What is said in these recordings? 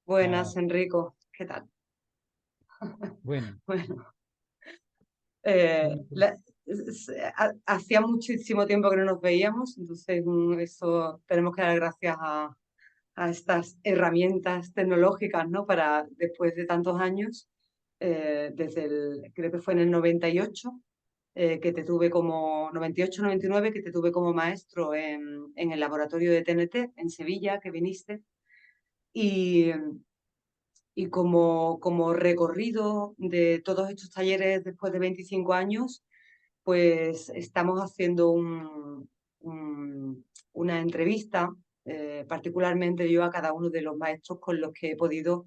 Buenas, Enrico. ¿Qué tal? Bueno, Bueno, mm, hacía muchísimo tiempo que no nos veíamos, entonces eso tenemos que dar gracias a estas herramientas tecnológicas, ¿no? Para después de tantos años, creo que fue en el 98, que te tuve como 98-99, que te tuve como maestro en el laboratorio de TNT en Sevilla, que viniste. Y, y como recorrido de todos estos talleres después de 25 años, pues estamos haciendo una entrevista, particularmente yo a cada uno de los maestros con los que he podido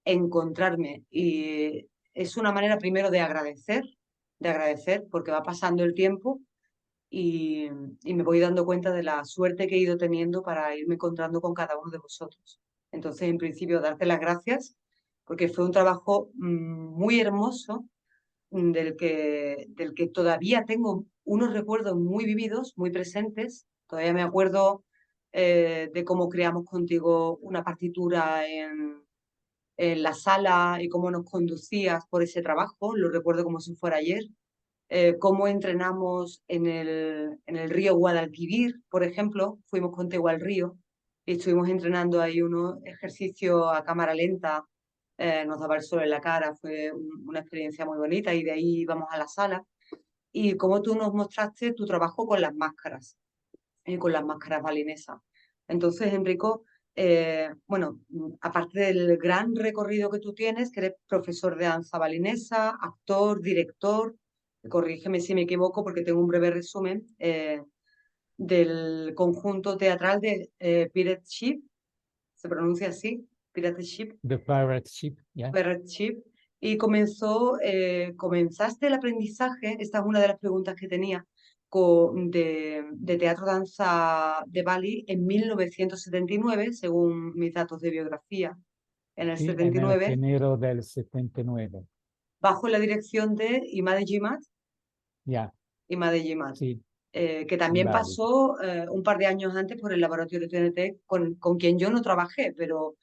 encontrarme. Y es una manera primero de agradecer porque va pasando el tiempo y, y me voy dando cuenta de la suerte que he ido teniendo para irme encontrando con cada uno de vosotros. Entonces, en principio, darte las gracias porque fue un trabajo muy hermoso, del que todavía tengo unos recuerdos muy vividos, muy presentes. Todavía me acuerdo de cómo creamos contigo una partitura en la sala y cómo nos conducías por ese trabajo, lo recuerdo como si fuera ayer. Cómo entrenamos en el río Guadalquivir, por ejemplo, fuimos contigo al río y estuvimos entrenando ahí unos ejercicios a cámara lenta, nos daba el sol en la cara, fue una experiencia muy bonita y de ahí íbamos a la sala. Y cómo tú nos mostraste tu trabajo con las máscaras balinesas. Entonces, Enrico, bueno, aparte del gran recorrido que tú tienes, que eres profesor de danza balinesa, actor, director, corrígeme si me equivoco porque tengo un breve resumen, del conjunto teatral de Pirate Ship, se pronuncia así, Pirate Ship, The Pirate Ship, yeah. Pirate Ship, y comenzaste el aprendizaje, esta es una de las preguntas que tenía, de teatro danza de Bali en 1979, según mis datos de biografía, en el Sí, en el 79, enero del 79. bajo la dirección de Imade Jimat, Ya, Imade Jimat, sí, que en también Bali. pasó un par de años antes por el laboratorio TNT, con quien yo no trabajé, pero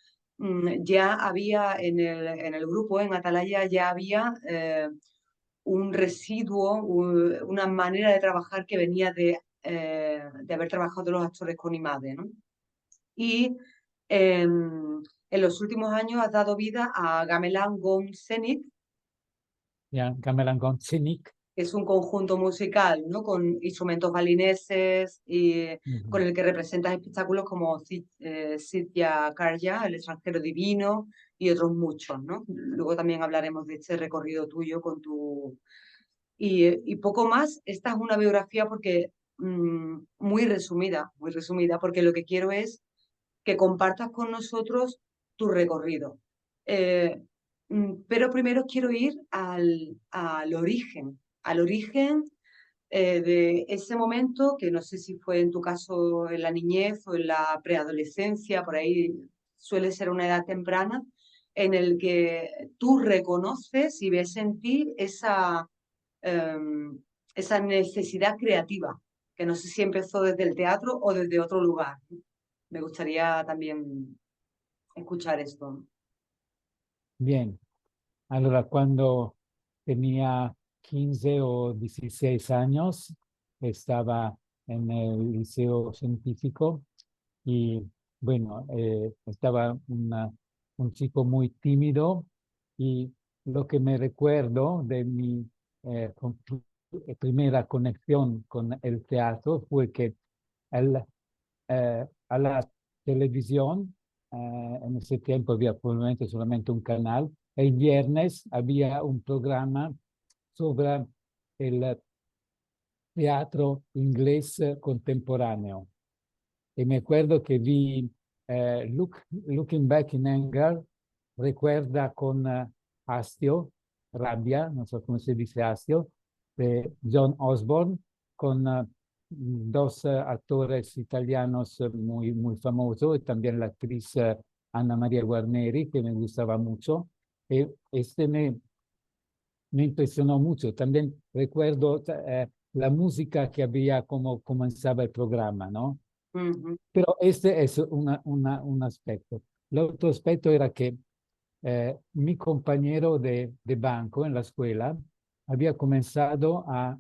ya había en el grupo, en Atalaya, ya había un residuo, una manera de trabajar que venía de haber trabajado los actores con IMADE, ¿no? Y en los últimos años has dado vida a Gamelan Gong Zenit, Ya, Gamelan Gonchinik. que es un conjunto musical, ¿no? Con instrumentos balineses y con Ujú. el que representas espectáculos como Sitya Karya, El extranjero divino, y otros muchos, ¿no? Luego también hablaremos de este recorrido tuyo con tu... Y poco más, esta es una biografía porque muy resumida, porque lo que quiero es que compartas con nosotros tu recorrido. Eh, pero primero quiero ir al origen de ese momento, que no sé si fue en tu caso en la niñez o en la preadolescencia, por ahí suele ser una edad temprana, en el que tú reconoces y ves en ti esa necesidad creativa, que no sé si empezó desde el teatro o desde otro lugar. Me gustaría también escuchar esto. Bien, allora cuando tenía 15 o 16 años, estaba en el liceo científico y bueno, estaba un chico muy tímido y lo que me recuerdo de mi primera conexión con el teatro fue que el, a la televisión, en ese tiempo había probablemente solamente un canal, el viernes había un programa sobre el teatro inglés contemporáneo. Y me acuerdo que vi Looking Back in Anger, recuerda con Astio, Rabbia, no sé cómo se dice Astio, de John Osborne, con dos actores italianos muy, muy famosos, y también la actriz Anna Maria Guarneri, que me gustaba mucho. Y este me impresionó mucho. También recuerdo la música que había como comenzaba el programa, ¿no? Ujú. Pero este es un aspecto. El otro aspecto era que mi compañero de banco en la escuela había comenzado a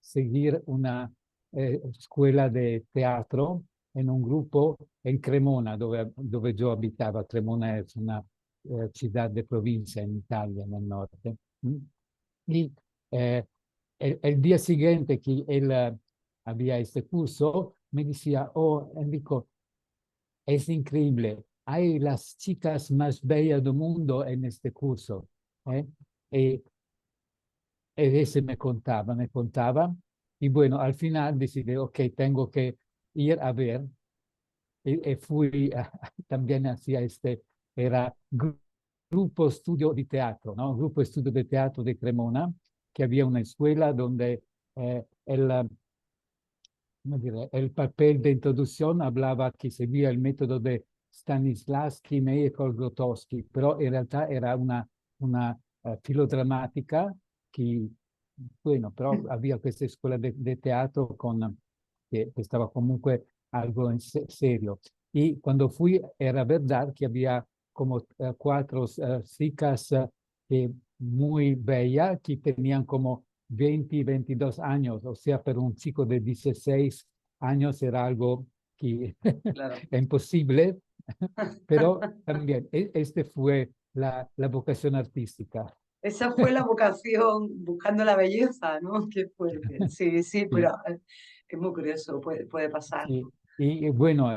seguir una escuela de teatro en un grupo en Cremona, dove yo habitaba. Cremona es una ciudad de provincia en Italia, en el norte. ¿Mm? Y eh, el día siguiente que él había este curso, me decía, oh, Enrico, es increíble, hay las chicas más bellas del mundo en este curso. ¿Eh? Y, y ese me contaba, y bueno, al final decidí, ok, tengo que ir a ver, y fui también hacia este, era Grupo Estudio di Teatro, ¿no? Grupo Estudio de Teatro de Cremona, que había una escuela donde ¿cómo diré? El papel de introducción hablaba que seguía el método de Stanislavski, Meyer, Grotowski, pero en realidad era una filodramática que, bueno, pero había questa escuela de teatro que estaba comunque algo en serio. Y cuando fui, era verdad que había como cuatro chicas muy bellas que tenían como 20, 22 años, o sea, para un chico de 16 años era algo que Claro. es imposible, pero también este fue la vocación artística. Esa fue la vocación buscando la belleza, ¿no? Qué fuerte. Sí, sí, Sí, pero es muy curioso, puede pasar. sí. Y bueno,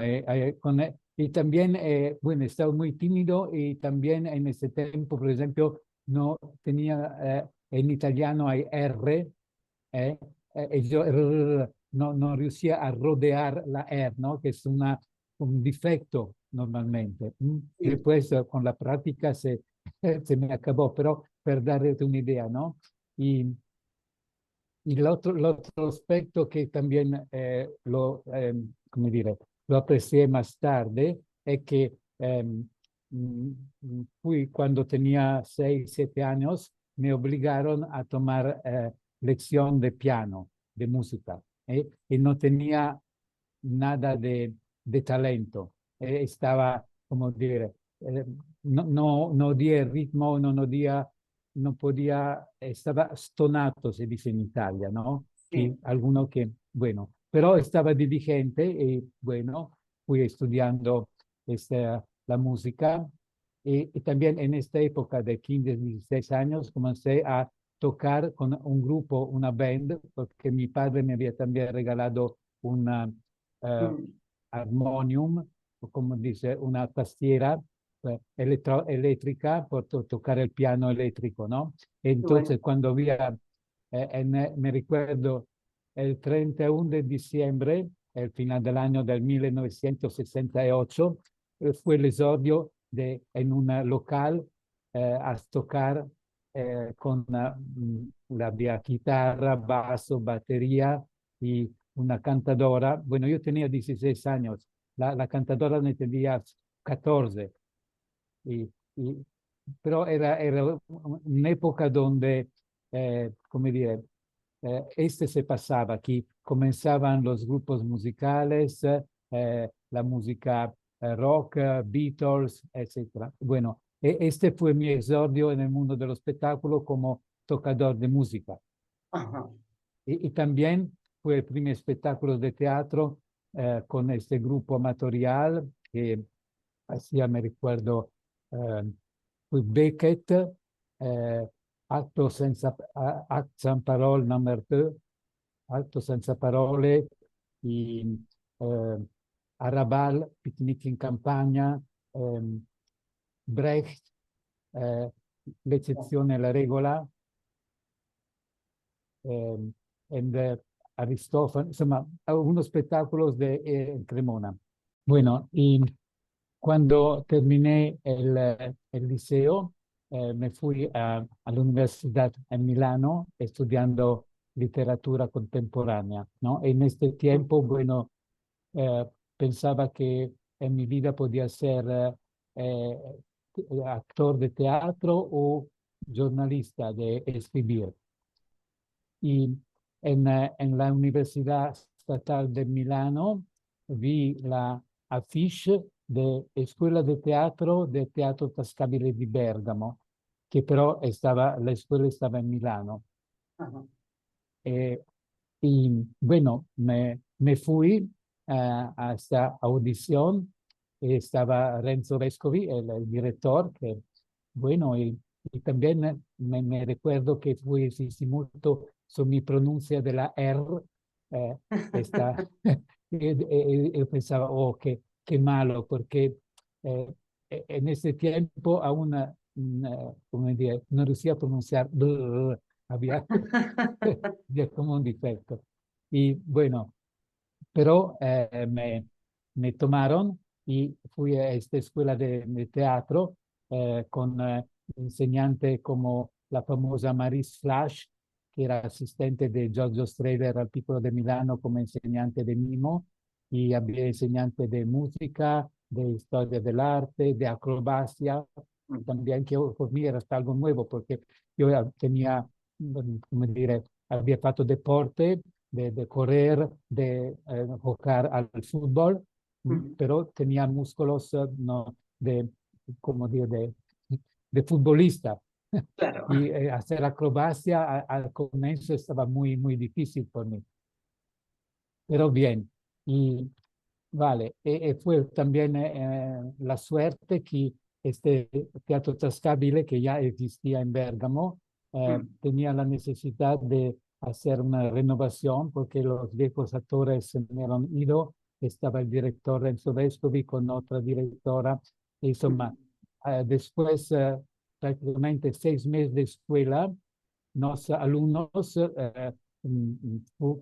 y también, bueno, estaba muy tímido y también en ese tiempo, por ejemplo, no tenía, en italiano hay R, eh, e yo no riuscía a rodear la R, ¿no? Que es un defecto normalmente. Sí. Después, con la práctica se me acabó, pero per darte una idea, ¿no? Y el otro aspecto que también come dire, lo aprecié más tarde es que mm, fui cuando tenía 6, 7 años, me obligaron a tomar lección de piano, de música, y no tenía nada de talento. Estaba, como dire, no odia el ritmo, no podía, estaba stonato, se dice en Italia, ¿no? Sí. Que alguno que, bueno, pero estaba diligente y bueno, fui estudiando la música y también en esta época de 15, 16 años comencé a tocar con un grupo, una band, porque mi padre me había también regalado una eh, Mm. armonium, o como dice, una tastiera eléctrica por tocar el piano eléctrico, ¿no? Qué bueno. Entonces, cuando había, me recuerdo, el 31 de diciembre, el final del año del 1968, fue el esordio en un local a tocar con la chitarra, basso, batería y una cantadora. Bueno, yo tenía 16 años, la cantadora ne tenía 14. Y, y- pero era un'epoca donde, come dire, este se pasaba, aquí comenzaban los grupos musicales, la música rock, Beatles, etcétera. Bueno, este fue mi exordio en el mundo de los espectáculos como tocador de música. Ajá. Y también fue el primer espectáculo de teatro con este grupo amatorial que hacía, me recuerdo, fue Beckett, Atto senza parole number 2, Atto senza parole, y Arrabal, Picnic in campagna, Brecht, L'eccezione e la regola, Aristófanes, insomma, unos espectáculos de Cremona. Bueno, y cuando terminé el liceo, me fui a la universidad en Milano estudiando literatura contemporánea, ¿no? En este tiempo, bueno, pensaba que en mi vida podía ser actor de teatro o jornalista de escribir. Y en la Universidad Estatal de Milano vi la affiche de Escuela de Teatro Tascabile di Bergamo, que però la escuela estaba en Milano. Ajá. Y bueno, me fui a esta audición. Estaba Renzo Vescovi, el director, que bueno, y también me recuerdo que fue insistí mucho su mi pronuncia de la R. Esta, yo pensaba, oh, qué malo, porque en ese tiempo aún, como diría, no decía pronunciar, había ya como un defecto. Y bueno, pero me tomaron y fui a esta escuela de teatro con enseñante como la famosa Maris Flash, que era asistente de Giorgio Strehler al Piccolo de Milano como enseñante de mimo, y había enseñante de música, de historia del arte, de acrobacia, también que por mí era hasta algo nuevo, porque yo tenía, come dire, había fatto deporte, de correr, de jugar al fútbol, pero tenía músculos no, como digo, de futbolista. Claro. Y hacer acrobacia al comienzo estaba muy difícil por mí. Pero bien, y vale, fue también la suerte que este Teatro Tascabile, que ya existía en Bérgamo, tenía la necesidad de hacer una renovación porque los viejos actores se me habían ido. Estaba el director Renzo Vescovi con otra directora. Insomma, después, prácticamente 6 meses de escuela, los alumnos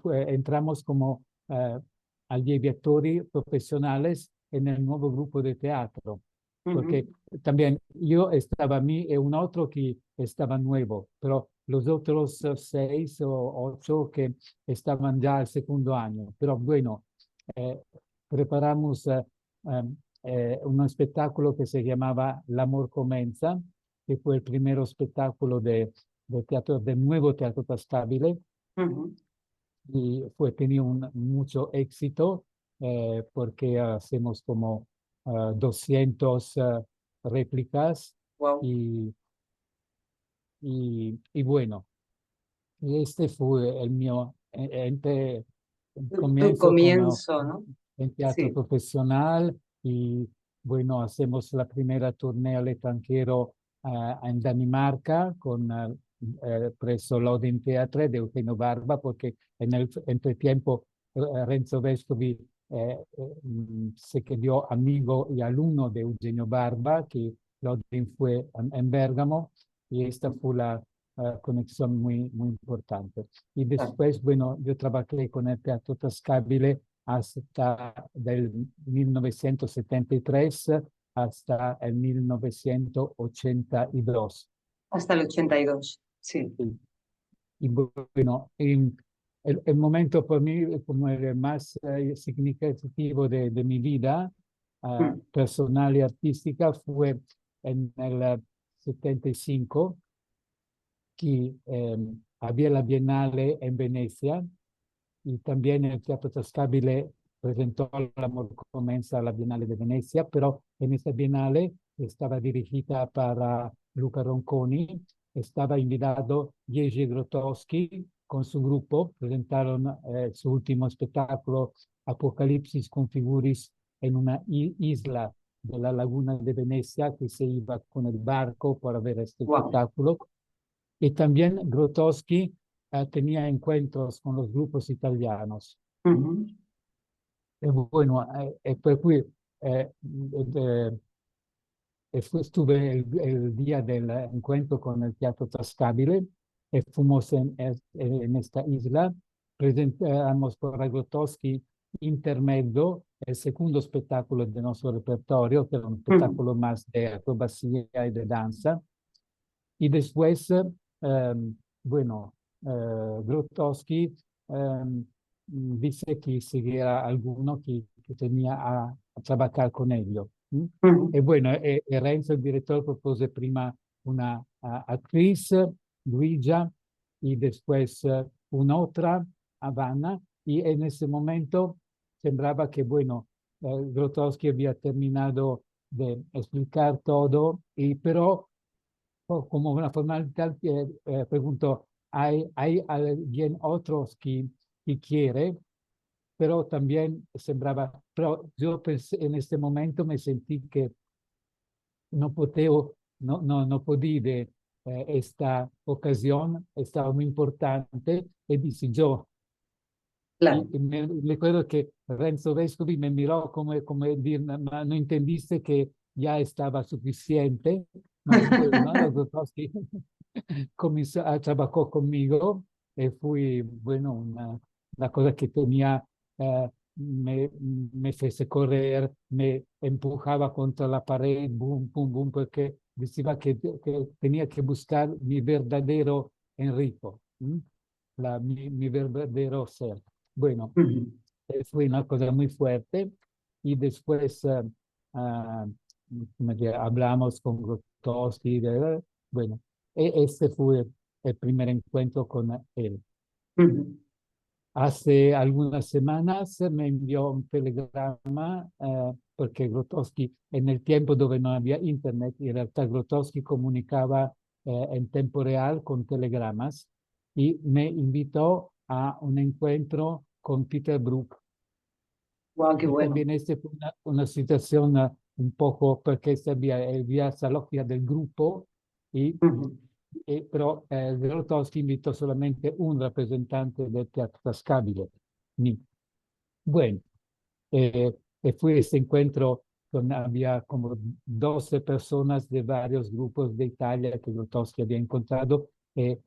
entramos como allieviatori profesionales en el nuevo grupo de teatro, porque también yo estaba a mí y un otro que estaba nuevo, pero los otros 6 o 8 que estaban ya al segundo año. Pero bueno, eh, preparamos un espectáculo que se llamaba L'amor comienza, que fue el primer espectáculo de teatro, del nuevo Teatro Tascabile, y tenía mucho éxito porque hacemos como 200 réplicas Wow. y bueno, y este fue el mío Tu comienzo como comienzo, ¿no? en teatro Sí. profesional y bueno, hacemos la primera tournée al extranjero en Dinamarca con presso l'Odin Theatre de Eugenio Barba, porque en el entretiempo Renzo Vescovi se quedó amigo y alumno de Eugenio Barba, que l'Odin fue en Bérgamo, y esta fue la conexión muy importante. Y Claro. después, bueno, yo trabajé con el Teatro Tascabile hasta del 1973 hasta el 1982. Hasta el 82, sí. Y bueno, el momento para mí como el más significativo de mi vida personal y artística fue en el 75, que había la Bienale en Venecia y también el Teatro Tascabile presentó L'amor comienza a la Bienale de Venecia, pero en esta Bienale estaba dirigida para Luca Ronconi, estaba invitado Jerzy Grotowski, con su grupo, presentaron su último espectáculo, Apocalipsis Configuris, en una isla de la laguna de Venecia, que se iba con el barco para ver este Wow. espectáculo. Y también Grotowski tenía encuentros con los grupos italianos. Bueno, per cui estuve el día del encuentro con el Teatro Tascabile y fuimos en esta isla. Presentamos para Grotowski Intermezzo, el segundo espectáculo de nuestro repertorio, que era un espectáculo más de acrobacia y de danza. Y después, bueno, Grotowski dice que siguiera alguno que tenía a trabajar con ellos. Y bueno, Renzo, el director, propose prima una actriz, Luigia, y después una otra, Havana, y en ese momento sembraba que, bueno, Grotowski había terminado de explicar todo, pero como una formalidad, pregunto, ¿hay alguien otros que quiere? Pero también sembraba, pero yo pensé, en este momento me sentí que no potevo, no podía de esta ocasión, estaba muy importante, y dije yo, Claro. y me recuerdo que Renzo Vescovi me miró como decir, no entendiste que ya estaba suficiente, mas bueno, Grotowski comenzó a trabajar conmigo y fue, bueno, una cosa que tenía, me fece correr, me empujaba contra la pared, boom, boom, boom, porque decía que tenía que buscar mi verdadero Enrico, mi verdadero ser. Bueno, fue una cosa muy fuerte y después hablamos con Grotowski, bueno, este fue el primer encuentro con él. Hace algunas semanas me envió un telegrama porque Grotowski, en el tiempo donde no había internet, en realidad Grotowski comunicaba en tiempo real con telegramas y me invitó a un encuentro con Peter Brook. Wow, qué Y bueno. también esta fue una situación un poco porque había esa logia del grupo y pero Grotowski invitó solamente un representante del Teatro Tascabile. Bueno, fue este encuentro donde había como 12 personas de varios grupos de Italia que Grotowski había encontrado.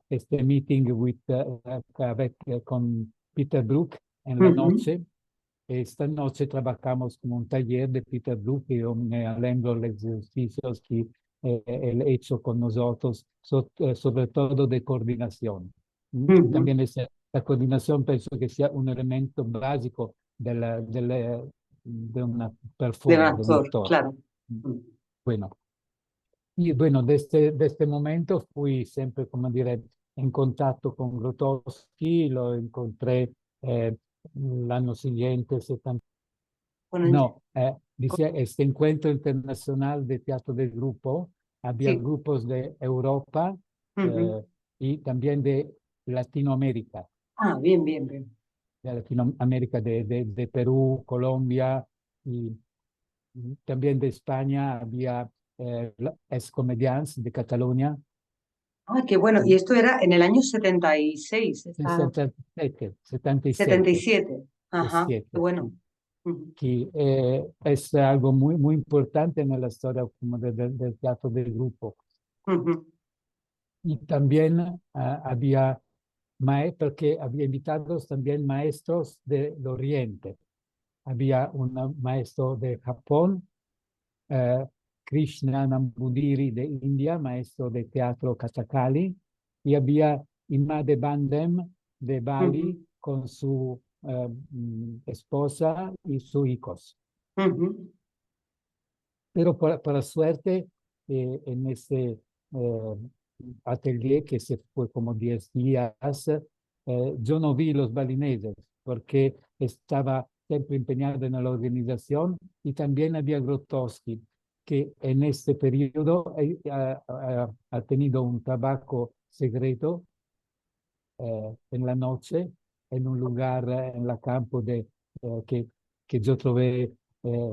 Este meeting con Peter Brook en la noche. Esta noche trabajamos como un taller de Peter Brook y yo me alendo los ejercicios que él ha hecho con nosotros, sobre todo de coordinación. También la coordinación penso que sea un elemento básico de una De un persona, de un actor, actor. claro. Bueno, y bueno, de este momento fui siempre, como dire, en contacto con Grotowski, lo encontré el año siguiente, Bueno, no, decía, este encuentro internacional de teatro de grupo, había sí. grupos de Europa y también de Latinoamérica, Ah, bien, bien, bien. de Perú, Colombia y también de España había Es Comedians de Cataluña, Ah, qué bueno. Y mm, esto era en el año 76, está 77, 77, 77. Ajá, qué 77, bueno. Ujú, que es algo muy, muy importante en la historia como del teatro de grupo. ujú, Y también había, porque había invitados también maestros del Oriente. Había un maestro de Japón, eh, Krishna Nambudiri de India, maestro de teatro Kathakali, y había Imade Bandem de Bali ujú, con su esposa y sus hijos. ujú. Pero para suerte, en ese atelier que se fue como 10 días, yo no vi los balineses porque estaba siempre empeñado en la organización y también había Grotowski, que en este periodo ha tenido un trabajo secreto en la noche en un lugar en la campo que yo trové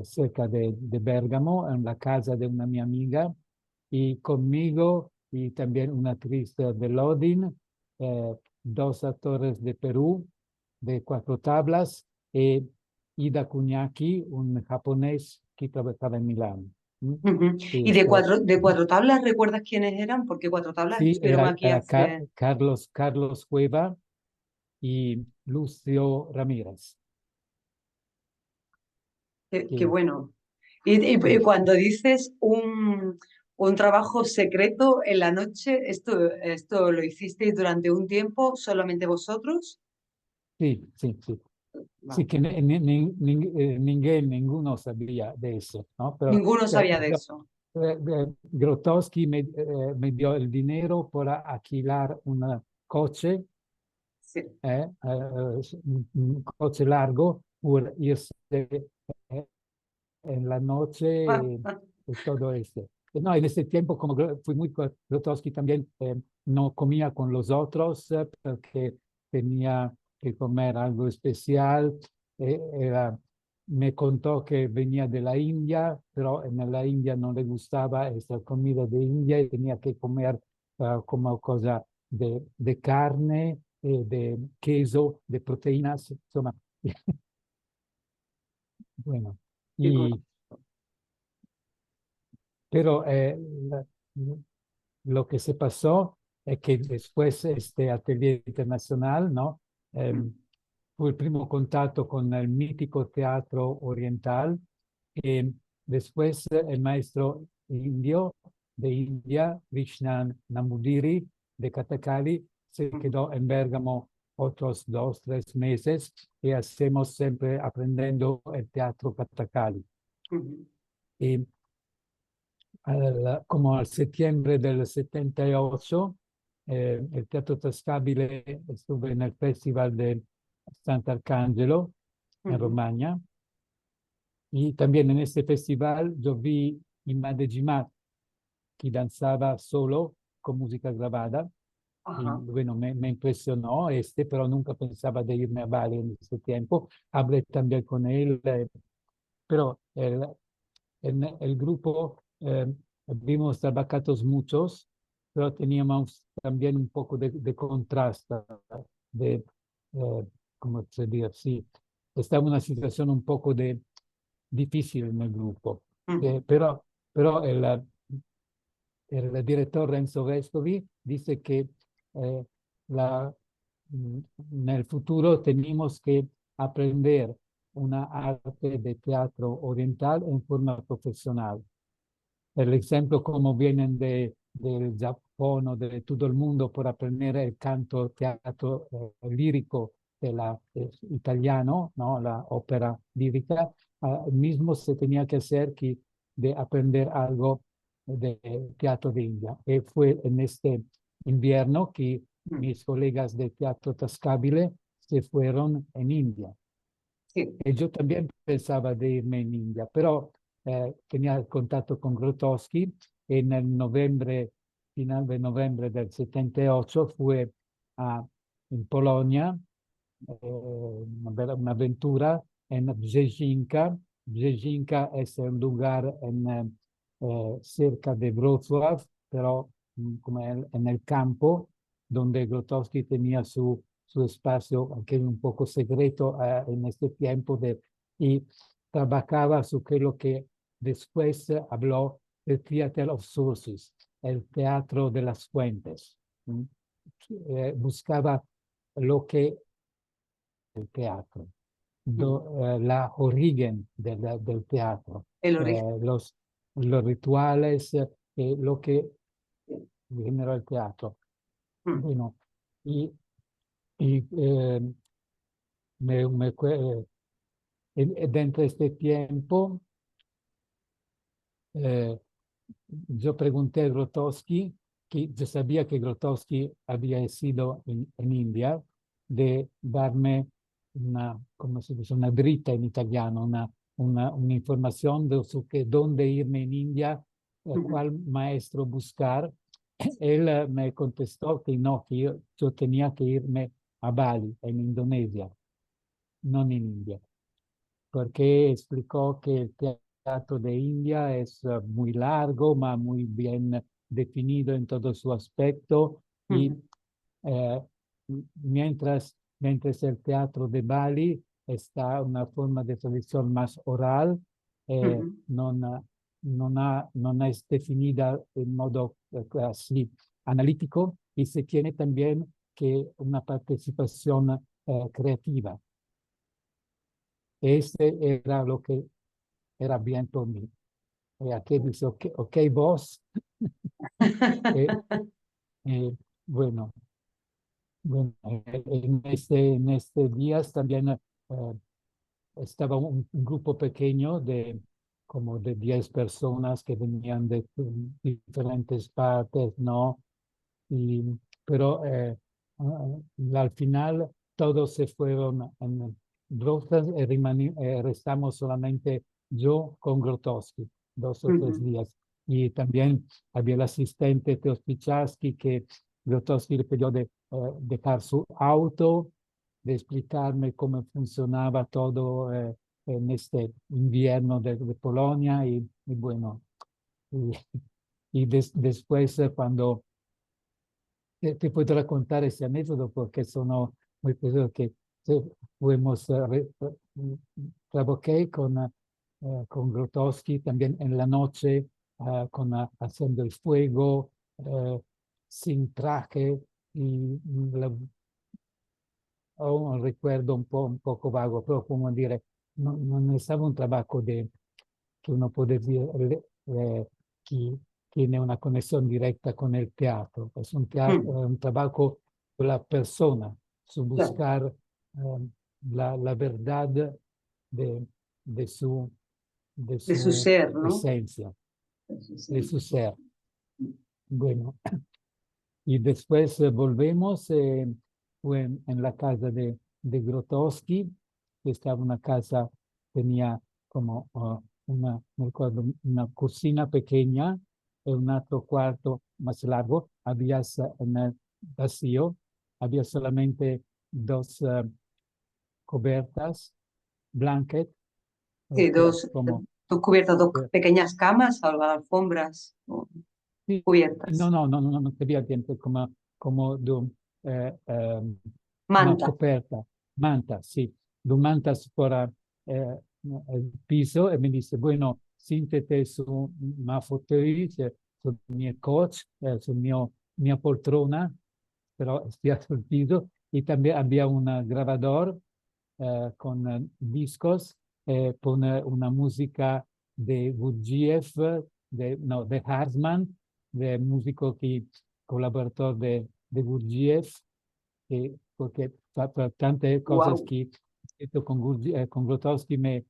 cerca de Bérgamo, en la casa de una mi amiga, y conmigo y también una actriz de Lodin, dos actores de Perú, de Cuatro Tablas, y Ida Kuñaki, un japonés que trabajaba en Milán. ¿Mm? Ujú. Sí, ¿Y de cuatro tablas recuerdas quiénes eran? Porque cuatro tablas sí, estuvieron aquí era hace... Carlos Cueva y Lucio Ramírez. Qué Que, bueno. Y sí, cuando dices un trabajo secreto en la noche, ¿esto lo hicisteis durante un tiempo solamente vosotros? sí, sí, sí. Sí, Vale. que ninguno sabía de eso, ¿no? Pero Ninguno sabía de eso. Grotowski me dio el dinero para alquilar un coche, Sí. un coche largo, por irse en la noche y todo esto. No, en ese tiempo, como fui muy Grotowski también, no comía con los otros porque tenía que comer algo especial. Me contó que venía de la India, pero en la India no le gustaba esa comida de India y tenía que comer como cosa de carne, de queso, de proteínas, insomma. Bueno, Qué cosa. y pero lo que se pasó es que después este Atelier Internacional, ¿no? Mm, Fue el primer contacto con el mítico teatro oriental. Y después el maestro indio de India, Krishnan Namudiri, de Kathakali, se mm, quedó en Bérgamo otros 2, 3 meses y hacemos siempre aprendiendo el teatro Kathakali. mm. Y como al septiembre del 78, el Teatro Tascabile estuve en el Festival de Sant'Arcangelo en Ujú. Romagna y también en este festival yo vi Imad Jimat que danzaba solo con música grabada y Ajá. bueno, me impresionó pero nunca pensaba de irme a Bali en ese tiempo. Hablé también con él, pero en el grupo vimos trabajados muchos, pero teníamos también un poco de contraste, de, ¿cómo se dice? Sí, estaba una situación un poco difícil en el grupo. Ujú. Pero el director Renzo Vescovi dice que eh, la, en el futuro tenemos que aprender una arte de teatro oriental en forma profesional. El ejemplo como vienen del Japón o de todo el mundo por aprender el canto teatro lírico de italiano, ¿no? La ópera lírica, mismo se tenía que hacer de aprender algo de teatro de India. Y fue en este invierno que Mm. mis colegas de teatro Tascabile se fueron en India. Sí. Y yo también pensaba de irme en India, pero tenía contacto con Grotowski en el noviembre, final de noviembre del 78, fue en Polonia, una aventura en Brzezinka. Brzezinka es un lugar cerca de Wrocław, pero como en el campo, donde Grotowski tenía su espacio, que es un poco secreto en este tiempo, y trabajaba sobre lo que después habló de Theater of Sources, el teatro de las fuentes. ¿Mm? Buscaba lo que el teatro, Mm. la origen del teatro, El origen. eh, los, los rituales, lo que generó el teatro. Mm. Bueno, y, y dentro de este tiempo, eh, yo pregunté a Grotowski, que yo sabía que Grotowski había sido en India, de darme ¿cómo se dice? Una dritta en italiano, una información de dónde irme en India, Ujú. cuál maestro buscar. él me contestó que no, que yo tenía que irme a Bali, en Indonesia, no en India, porque explicó que el teatro de India es muy largo, ma muy bien definido en todo su aspecto, y Ujú, eh, mientras el teatro de Bali está una forma de tradición más oral, ujú. non es definida en modo así analítico y se tiene también que una participación creativa. Ese era lo que era bien por mí. Y aquí dice, ok, okay vos. Eh, bueno, bueno, en este días también estaba un grupo pequeño de como de 10 personas que venían de diferentes partes, ¿no? Y, pero al final todos se fueron en Wrocław y restamos solamente yo con Grotowski, 2 o 3 días. Y también había el asistente Teospichaski que Grotowski le pidió de dejar su auto, de explicarme cómo funcionaba todo en este invierno de Polonia y bueno, y, después cuando te puedo raccontare ese anécdoto perché sono muy curioso que fuimos trabajé con Grotowski también en la noche, haciendo el fuego, sin traje, y ho un ricordo un poco vago, però come dire, non è stato un trabajo que uno puede decir que tiene una conexión directa con el teatro. Es Mm, un trabajo de la persona, su claro, buscar la verdad de, de, su, de de su su ser, ¿no? esencia, De su ser. de su ser. Bueno, y después volvemos, fue en la casa de Grotowski, que estaba una casa, tenía como me acuerdo, una cocina pequeña y un otro cuarto más largo. Había en el vacío, había solamente dos cobertas, blanket, Sí, como dos cubiertas, dos eh, pequeñas camas, alfombras o sí, cubiertas. no había tiempo como de una Manta. coperta, manta, sí, de mantas para el piso y me dice, bueno, siéntete su una fauteuil, su mi coach, su mia poltrona, pero estoy sul piso, y también había un grabador con discos, pone una música de Gurdjieff, no, de Harsman, de músico que colaborador de Gurdjieff, porque tantas cosas Wow. que con Grotowski me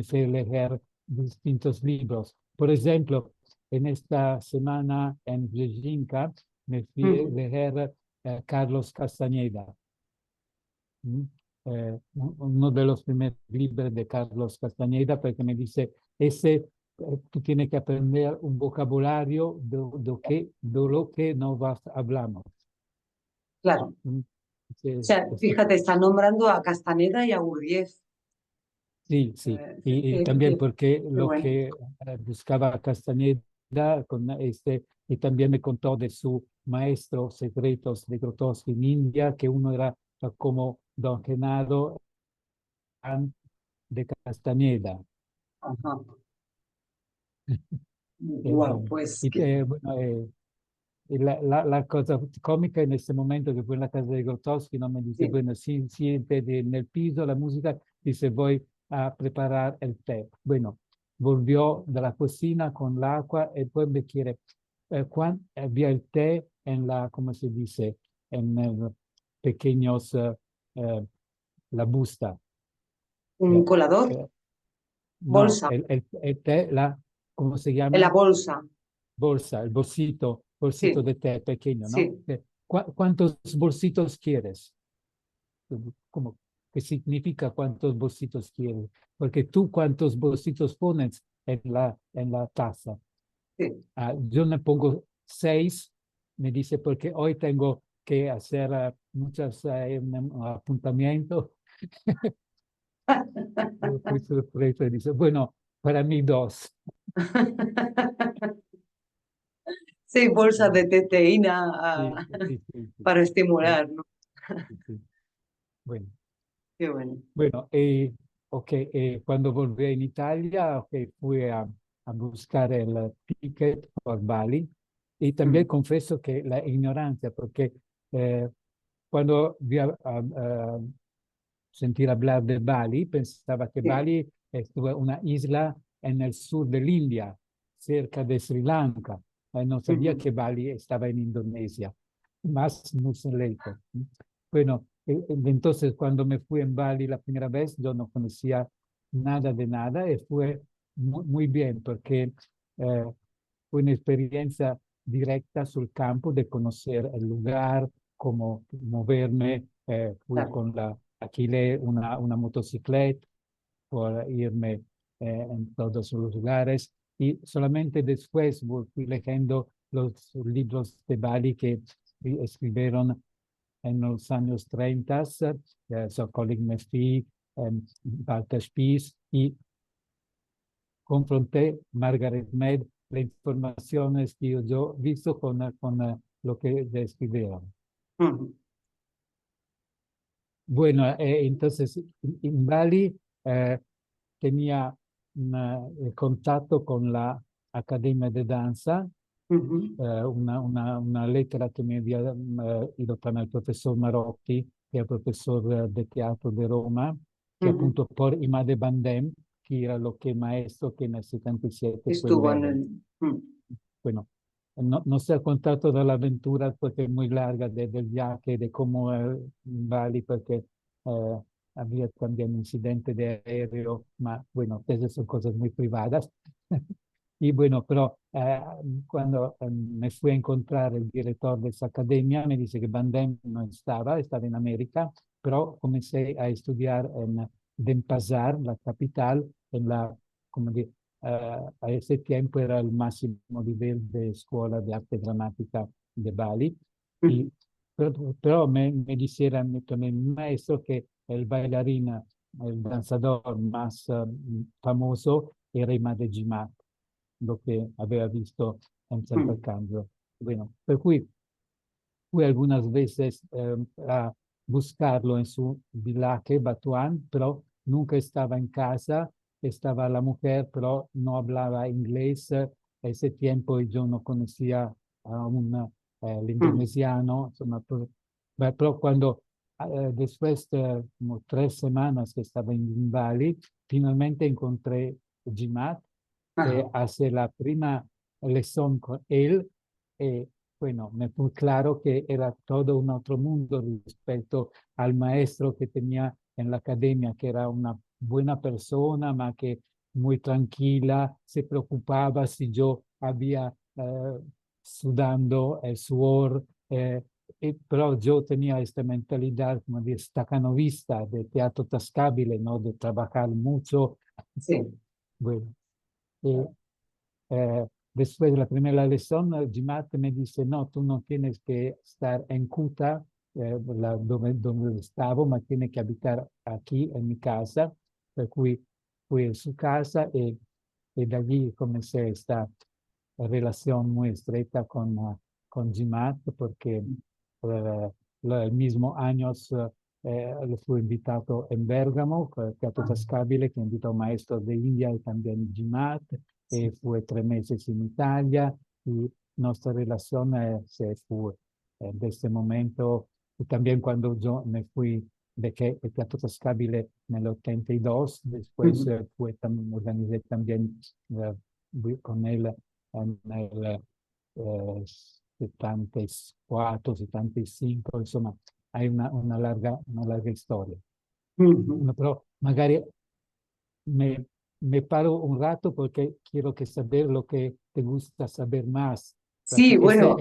sé leer distintos libros. Por ejemplo, en esta semana en Brzezinka me fui a leer Carlos Castañeda. ¿Mm? Uno de los primeros libros de Carlos Castañeda, porque me dice, tú tienes que aprender un vocabulario de lo que no hablamos. Claro. O ¿Mm? Sí, sea, fíjate, está nombrando a Castaneda y a Gurdjieff. sí, sí. Y también Qué porque lo bueno. que buscaba Castañeda con y también me contó de su maestro secretos de Grotowski en India, que uno era como Don Genaro de Castañeda. Ajá. Wow, Bueno, pues que bueno, y la cosa cómica en este momento que fue en la casa de Grotowski, no me dice, sí. bueno, siéntate en el piso, la música, dice, voy a preparar el té. Bueno, volvió de la cocina con el agua y después me quiere, había el té en ¿cómo se dice? En pequeños, eh, la busta. Un colador, Eh, no, bolsa, el té, ¿cómo se en la llama? bolsa. Bolsa, el bolsito Sí, de té pequeño, ¿no? sí. ¿Cuántos bolsitos quieres? ¿Cómo? ¿Qué significa cuántos bolsitos quieres? Porque tú cuántos bolsitos pones en la taza. sí. Yo le pongo 6, me dice, porque hoy tengo que hacer muchos apuntamientos. Yo fui sorpreso y dice, bueno, para mí 2. Sí, bolsas de teína Sí, sí, sí, sí. para Eh, estimular, ¿no? sí, sí. Bueno, Qué bueno. bueno, ok, cuando volví en Italia, ok, fui a buscar el ticket por Bali y también Mm, confieso que la ignorancia, porque eh, cuando sentir hablar de Bali, pensaba que sí. Bali es una isla en el sur de la India, cerca de Sri Lanka. No sabía Ujú. que Bali estaba en Indonesia, más mucho lejos. Bueno, entonces cuando me fui en Bali la primera vez, yo no conocía nada de nada y fue muy bien porque eh, fue una experiencia directa sul campo de conocer el lugar, cómo moverme. Fui Claro. con alquilé una motocicleta por irme en todos los lugares y solamente después fui leyendo los libros de Bali que escribieron en los años 30, so Colin McPhee, Walter Spies, y confronté Margaret Mead, las informaciones que yo he visto con lo que describieron. Ujú, Bueno, entonces en Bali tenía contacto con la Academia de Danza, ujú, una lettera que me había ido para el profesor Marotti, que es el profesor de teatro de Roma, que ujú. appunto por Imade Bandem, que era lo que maestro que en el 77 fue Estuvo en Leven. el... mm, Bueno, no se ha contado de la aventura porque es muy larga del viaje, de cómo Bali, porque eh, había también un incidente de aéreo, ma bueno, esas son cosas muy privadas. Y bueno, pero cuando me fui a encontrar el director de esa academia, me dice que Van Damme no estaba, estaba en América, pero comencé a estudiar en Denpasar, la capital, en la, como a ese tiempo era el máximo nivel de escuela de arte dramática de Bali. ujú. Y, pero me dijeron también mi maestro que el bailarín, el danzador más famoso era Imade Jimat, lo que había visto en Mm. Cambio. Bueno, per cui fui algunas veces a buscarlo en su vilaje, Batuán, pero nunca estaba en casa, estaba la mujer, pero no hablaba inglés. Ese tiempo yo no conocía aún el Mm. indonesiano, insomma, pero cuando después de como 3 semanas que estaba en Bali, finalmente encontré Jimat, Ajá. hace la prima lección con él. eh, bueno, me fue claro que era todo un otro mundo respecto al maestro que tenía en la academia, que era una buena persona, ma que muy tranquila, se preocupaba si yo había sudando el sudor, pero yo tenía esta mentalidad como de stacanovista, de teatro tascabile, ¿no? De trabajar mucho. Sí. Bueno, eh, después de la primera lección, Gimat me dice, no, tú no tienes que estar en Cuta, donde estaba, ma tienes que habitar aquí en mi casa. Per cui fui en su casa y de allí comencé esta relación muy estrecha con Gimat, porque el mismo año le fui invitado en Bergamo, Teatro Ah, Tascabile, que invitó maestros de India y también Gimat. sí. Fue 3 meses en Italia y nuestra relación se fue desde ese momento. Y también cuando yo me fui de que el Teatro Tascabile en el 82, después Ujú. organizé también con él en el 74, 75, insomma, hay una larga historia. Ujú. No, pero magari me, me paro un rato porque quiero que saber lo que te gusta saber más, Sí, porque bueno,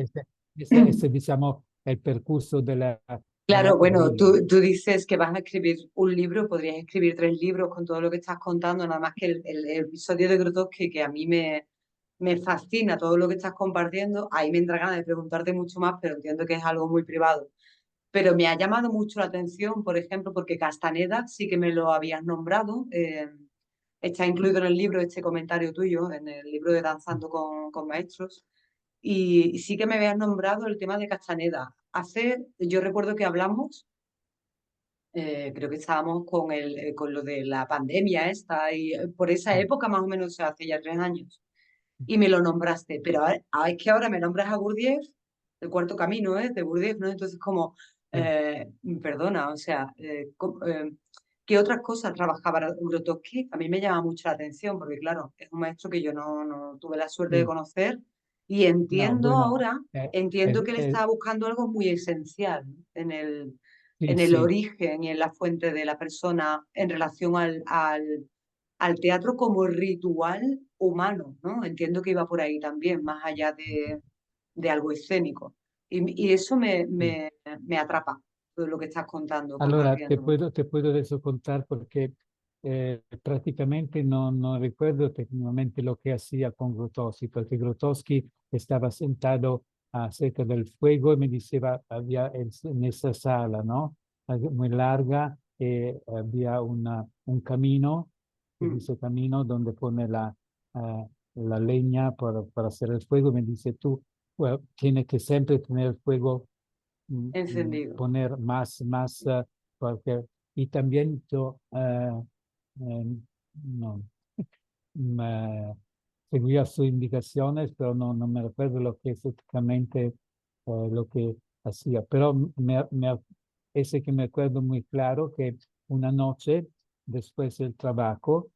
ese, diciamo, el percurso claro, de bueno, vida. tú dices que vas a escribir un libro, podrías escribir 3 libros con todo lo que estás contando, nada más que el episodio de Grotowski que a mí me fascina todo lo que estás compartiendo. Ahí me entra ganas de preguntarte mucho más, pero entiendo que es algo muy privado. Pero me ha llamado mucho la atención, por ejemplo, porque Castaneda sí que me lo habías nombrado. Está incluido en el libro este comentario tuyo, en el libro de Danzando con Maestros. Y sí que me habías nombrado el tema de Castaneda. Yo recuerdo que hablamos, creo que estábamos con lo de la pandemia esta, y por esa Sí, época más o menos, o sea, hace ya 3 años, y me lo nombraste, pero es que ahora me nombras a Gurdjieff, el cuarto camino, de Gurdjieff, ¿no? Entonces, como, sí, perdona, o sea, ¿qué otras cosas trabajaba Grotowski? A mí me llama mucho la atención, porque claro, es un maestro que yo no tuve la suerte de sí. conocer, y No, bueno, entiendo que él estaba buscando algo muy esencial, ¿no? sí, En el sí. origen y en la fuente de la persona en relación al teatro como ritual humano, ¿no? Entiendo que iba por ahí también, más allá de algo escénico. Y eso Sí. me atrapa, todo lo que estás contando, Allora, compartiendo. te puedo adesso contar porque prácticamente no recuerdo técnicamente lo que hacía con Grotowski, porque Grotowski estaba sentado cerca del fuego y me decía, había en esa sala, ¿no? Muy larga, había un camino, y Mm, dice camino donde pone la leña para hacer el fuego. Me dice tú, bueno, tiene que siempre tener el fuego encendido. poner más, porque, y también yo no, seguía sus indicaciones, pero no me recuerdo lo que exactamente lo que hacía. Pero ese que me acuerdo muy claro que una noche, después del trabajo,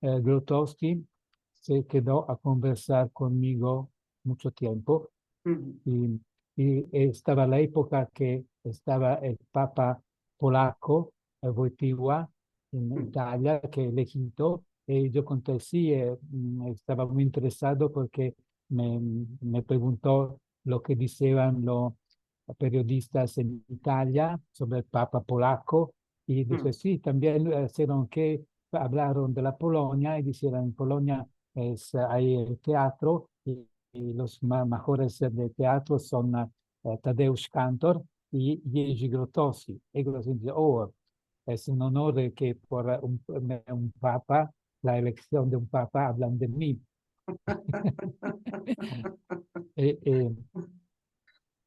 Grotowski se quedó a conversar conmigo mucho tiempo Mm, y, y estaba la época que estaba el Papa polaco, Wojtyła, en mm, Italia, que elegido, y yo conté sí, estaba muy interesado porque me preguntó lo que decían los periodistas en Italia sobre el Papa polaco, y dije mm. sí, también hicieron que hablaron de la Polonia y dijeron en Polonia hay el teatro y los mejores de teatro son Tadeusz Kantor y Jerzy Grotowski. Y Grotowski dice, oh, es un honor que por un papa, la elección de un papa, hablan de mí. E, e,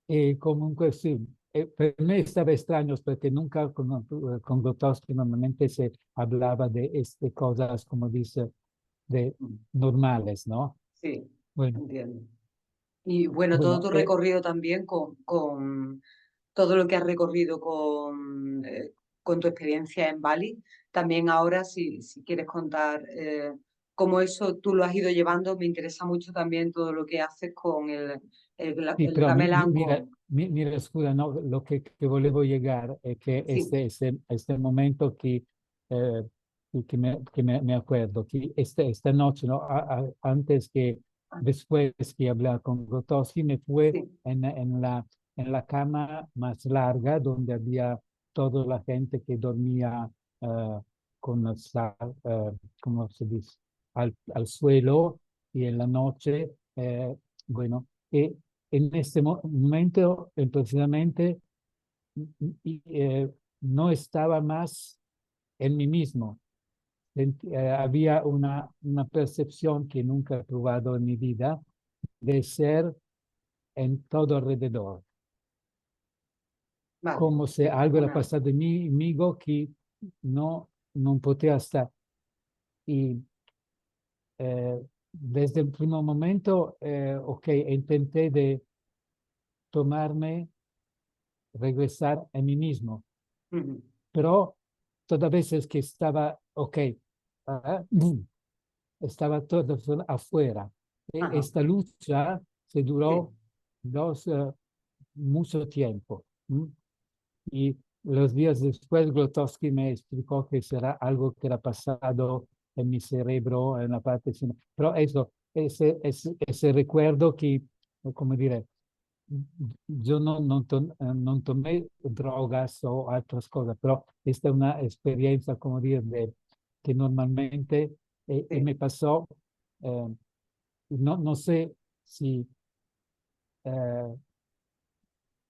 e comunque sì, per me stava extraño perché nunca con Grotowski normalmente se hablaba de este cosas, como dice, de normales, ¿no? Sí, Bueno, entiendo. Y bueno, todo bueno, tu recorrido también con todo lo que has recorrido con tu experiencia en Bali. También ahora, si quieres contar cómo eso tú lo has ido llevando, me interesa mucho también todo lo que haces con sì, el però gamelan mira, con... scusa, no, lo che volevo llegar è che Sí, este momento que me acuerdo, que esta noche, ¿no? Antes que, después que hablar con Grotowski, me fue sí. en la cama más larga, donde había toda la gente que dormía eh, ¿cómo se dice? Al suelo, y en la noche, bueno, y en este momento, precisamente, no estaba más en mí mismo. Había una percepción que nunca he probado en mi vida de ser en todo alrededor, Vale, como si algo era una... pasado en mí, conmigo que no podía estar. Y desde el primer momento, ok, intenté de tomarme, regresar a mí mismo, Ujú. pero todas veces que estaba, ok, estaba todo afuera. Ajá, Esta lucha se sí, duró mucho tiempo. Y los días después, Grotowski me explicó que será algo que era pasado en mi cerebro, en la parte, pero eso, ese recuerdo que, como diré, yo no tomé drogas o otras cosas, pero esta es una experiencia, como dire, que normalmente, y sí. me pasó, eh, no sé si eh,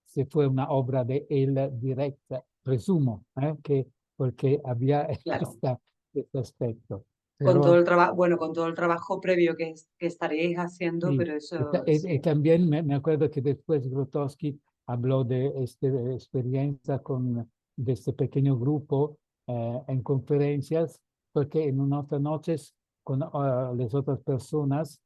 se fue una obra de él directa, presumo, que porque había Claro. este aspecto. Con todo Pero el trabajo, bueno, con todo el trabajo previo que estaréis haciendo, sí, pero y, eso sí. y también me acuerdo que después Grotowski habló de esta experiencia de este pequeño grupo en conferencias, porque en unas otras noches con las otras personas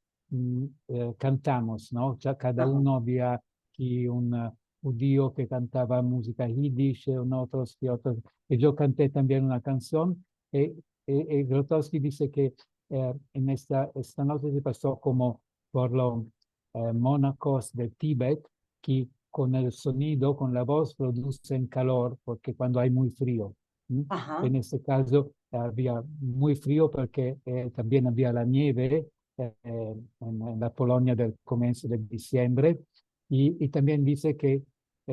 cantamos, ¿no? Ya cada Ajá, uno había aquí un judío que cantaba música yiddish, otros que otros, y yo canté también una canción, y Grotowski dice que en esta noche se pasó como por los monacos de Tíbet, que con el sonido, con la voz, producen calor, porque cuando hay muy frío. ¿Sí? ajá, En este caso había muy frío porque también había la nieve en la Polonia del comienzo de diciembre, y también dice que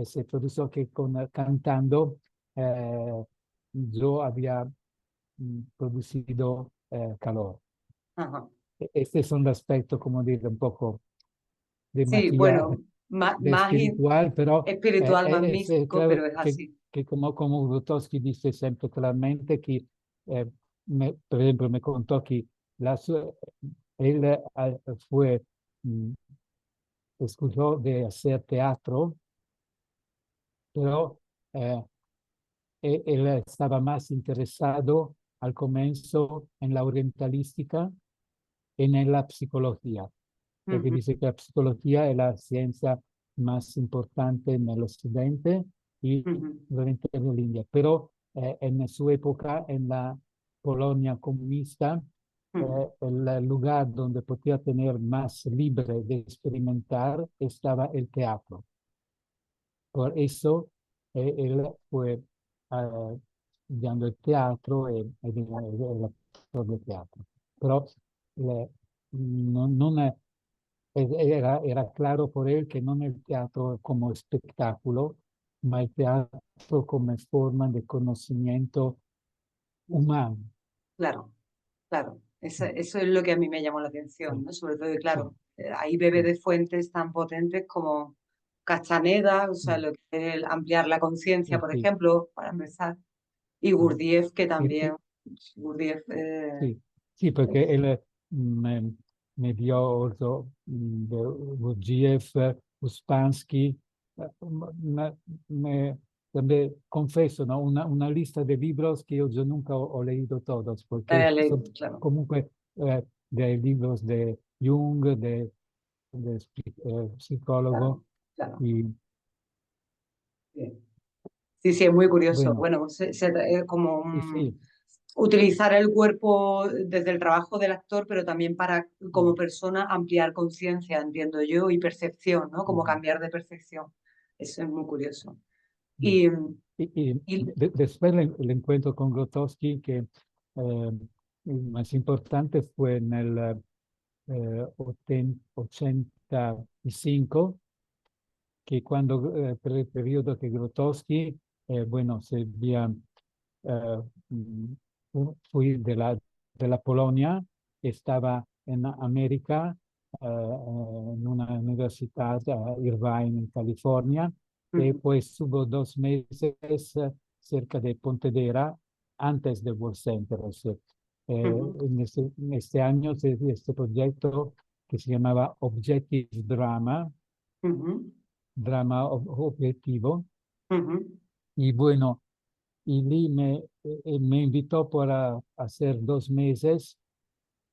se produjo que cantando eh, yo había producido calor. ajá. Este es un aspecto, como dire, un poco de Sí, maquillaje, bueno, más, de espiritual, pero espiritual, más místico, pero claro es así. que como Grotowski dice siempre claramente que, por ejemplo, me contó que él fue, mm, escuchó de hacer teatro, pero eh, él estaba más interesado al comienzo en la orientalística y en la psicología, porque Ujú, dice que la psicología es la ciencia más importante en el occidente y ujú, obviamente en la India. Pero en su época, en la Polonia comunista, ujú. el lugar donde podía tener más libre de experimentar estaba el teatro. Por eso él fue estudiando el teatro y el actor de teatro. Pero non era claro por él que no el teatro como espectáculo, ma el teatro como forma de conocimiento humano. Claro, claro. Eso es lo que a mí me llamó la atención, Sí, ¿no? Sobre todo, y sí, claro, ahí bebe sí, de fuentes tan potentes como Castaneda, o sea, sí, lo que es el ampliar la conciencia, sí, por sí, ejemplo, para empezar, y sí. Gurdjieff, que Y, también, Gurdjieff, sí, sí, porque él me, me dio otro de Gurdjieff, Uspansky, me, también confieso, ¿no? Una lista de libros que yo nunca he leído todos, porque son claro, comunque de libros de Jung, psicólogo, claro, claro. y Sí, sí, sí, es muy curioso. bueno, Bueno, como y sí, utilizar el cuerpo desde el trabajo del actor, pero también para, como mm, persona, ampliar conciencia, entiendo yo, y percepción, ¿no? Como mm, cambiar de percepción. Eso es muy curioso. mm. Y, y Después el encuentro con Grotowski, que el más importante fue en el 85, que cuando per el periodo que Grotowski, bueno, se había, eh, mm, fui de la Polonia, estaba en América, en una universidad, Irvine, en California, y ujú, pues hubo 2 meses cerca de Pontedera, antes del World Center. O sea, ujú, en este año se dio este proyecto que se llamaba Objective Drama, ujú, drama objetivo, ujú, y bueno, y Lee me invitó para hacer 2 meses,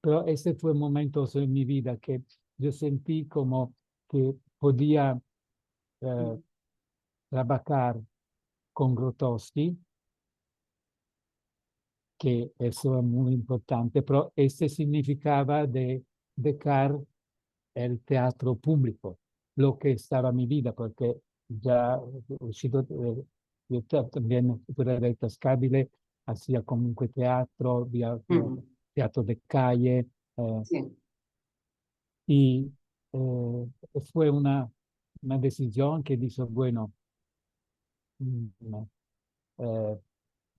pero ese fue momentos en mi vida que yo sentí como que podía eh, ujú. trabajar con Grotowski, que eso es muy importante, pero este significaba de dejar el teatro público, lo que estaba en mi vida, porque ya uscito, yo también fuera de Tascabile, hacía comunque teatro, Ujú. teatro de calle, eh, Sí, y fue una decisión que dijo, bueno,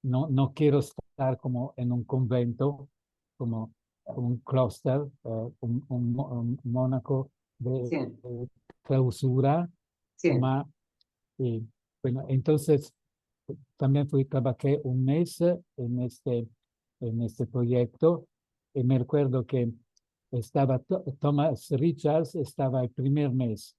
no, no quiero estar como en un convento, como un clúster, un Mónaco de sí, clausura, sí. ma, y, bueno, entonces también trabajé un mes en este proyecto y me recuerdo que estaba Thomas Richards, estaba el primer mes,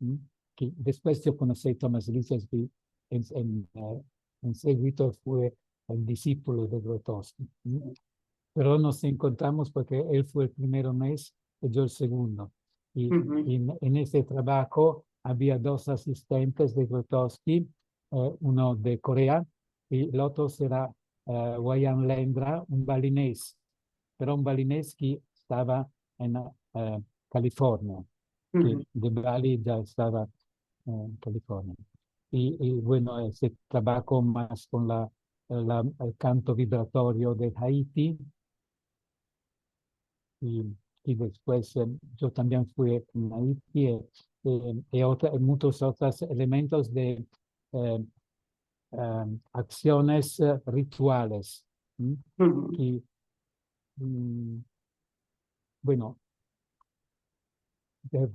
¿m? Que después yo conocí a Thomas Richards y en seguito fue el discípulo de Grotowski. Pero nos encontramos porque él fue el primer mes y yo el segundo. Y Ujú, en ese trabajo había dos asistentes de Grotowski, uno de Corea y el otro será Wayan Lendra, un balinés, pero un balinés que estaba en California, que ujú, de Bali ya estaba en California. Y bueno, ese trabajo más con el canto vibratorio de Haití y después yo también fui a Haití y muchos otros elementos de eh, acciones rituales. ¿M? ujú. Que, mm, bueno,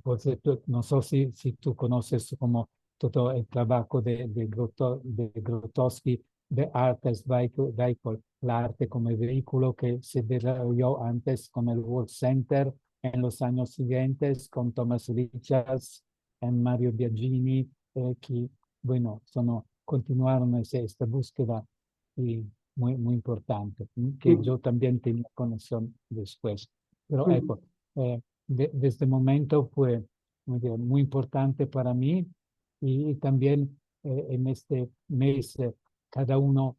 pues, no sé si tú conoces como todo el trabajo de Grotowski, de Artes Vehicle, la arte como vehículo que se desarrolló antes con el World Center en los años siguientes, con Thomas Richards y Mario Biagini, que, bueno, continuaron esta búsqueda y muy importante, que Ujú, yo también tenía conexión después. Pero ujú, desde el momento fue muy importante para mí y también en este mes cada uno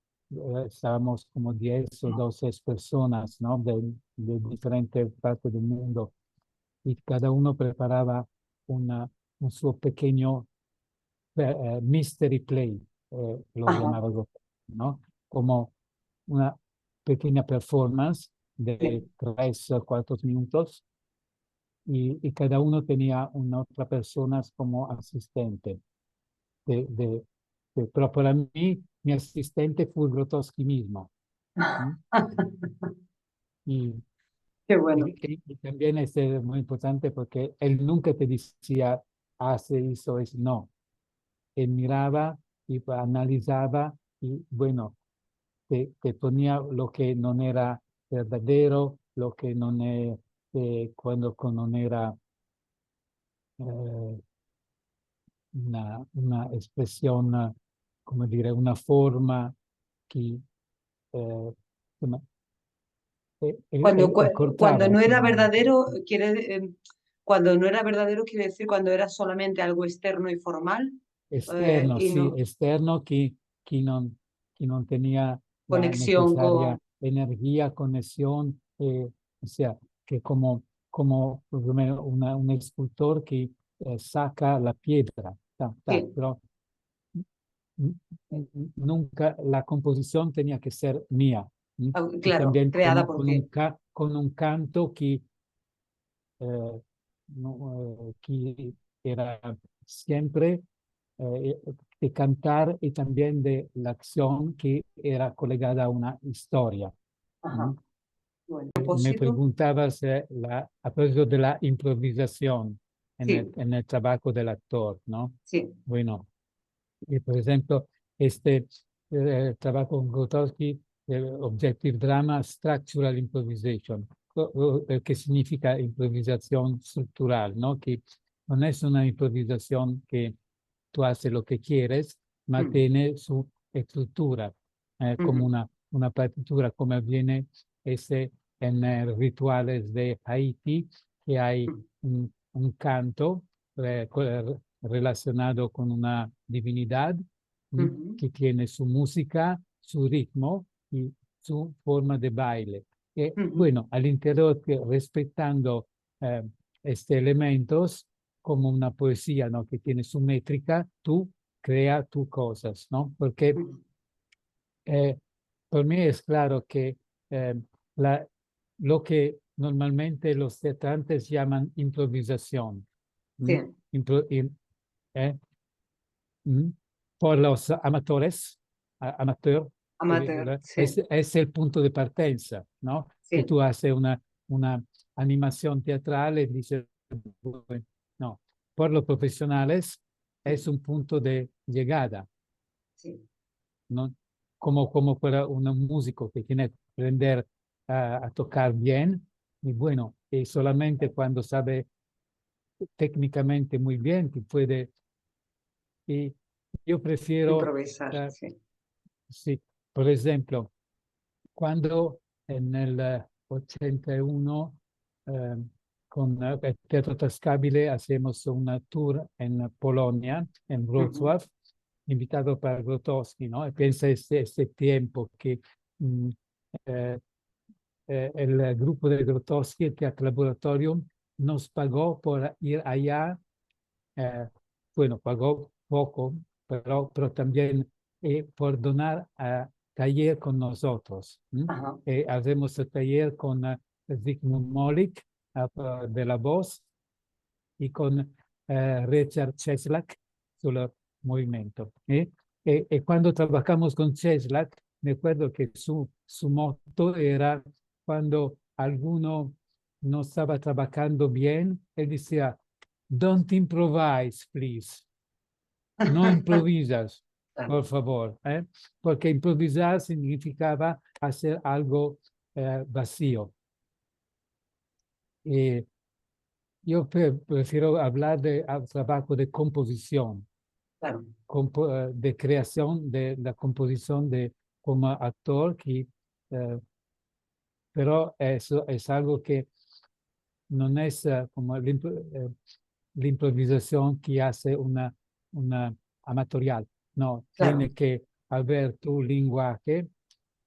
estábamos como 10 o 12 personas, ¿no? De diferentes partes del mundo y cada uno preparaba una, un suo pequeño mystery play, lo ajá, llamaba yo, ¿no? Como una pequeña performance de sí. 3 o 4 minutos y cada uno tenía una otra persona como asistente. De, de, pero para mí, mi asistente fue Grotowski mismo. ¿M? Y, Qué bueno. y también es muy importante porque él nunca te decía, hace eso, es no. Él miraba y analizaba y bueno, te ponía lo que no era verdadero, lo que no es, cuando no era eh, una espressione, come dire, una forma che insomma, Cuando cortava no era insomma, verdadero, cuando no era verdadero quiere decir cuando era solamente algo externo y formal, esterno, y sì, no esterno chi non tenía la conexión necesaria con... energía, conexión, o sea, que como por lo menos un escultor que saca la piedra, Sí, pero nunca la composición tenía que ser mía. ¿M? Y claro, también creada por ti. con un canto eh, que era siempre de cantar y también de la acción que era colegada a una historia. ¿M? Ajá. Bueno, Me propósito, preguntabas a propósito de la improvisación sí, en el trabajo del actor, ¿no? sí. Bueno, y por ejemplo, este trabajo con Grotowski, Objective Drama Structural Improvisation, que significa improvisación estructural, ¿no? Que no es una improvisación que tú haces lo que quieres, ma Mm, tiene su estructura, como ujú, una partitura, como avviene en rituales de Haití, que hay mm, un canto relacionado con una divinidad ujú, que tiene su música, su ritmo y su forma de baile. Y ujú, bueno, al interior, respetando estos elementos, como una poesía, ¿no? Que tiene su métrica, tú crea tus cosas, ¿no? Porque ujú. por mí es claro que eh, la, lo que normalmente los teatrantes llaman improvisación, ¿m? Sí, Impro- im- eh, ¿m? Por los amateurs, amateur, amateur, sí, es el punto de partenza, ¿no? Que sí. tú haces una animación teatral y dice, bueno, no, por los profesionales es un punto de llegada, sí, ¿no? Como para un músico que tiene que aprender a tocar bien, y bueno, y solamente cuando sabe técnicamente muy bien que puede, y yo prefiero, improvisar, eh, sí. sí, por ejemplo, cuando en el 81 eh, con el Teatro Tascabile hacemos una tour en Polonia, en Ujú, Wrocław, invitado para Grotowski, ¿no? Y piensa ese tiempo que mm, eh, el grupo de Grotowski, el Teatro Laboratorium, nos pagó por ir allá. eh, bueno, pagó poco, pero también por donar a taller con nosotros. ajá, Hacemos el taller con Zygmunt Molik de la voz y con Richard Cheslak sul movimiento. Y cuando trabajamos con Cheslak, me acuerdo que su motto era cuando alguno no estaba trabajando bien, él decía, don't improvise, please. No improvisas, claro, por favor, ¿eh? Porque improvisar significaba hacer algo vacío. Y yo prefiero hablar de trabajo de composición, claro. de creación de la composición de como actor, pero eso es algo que no es como l'improvisación que hace una amatorial. No, Claro. tiene que haber tu lenguaje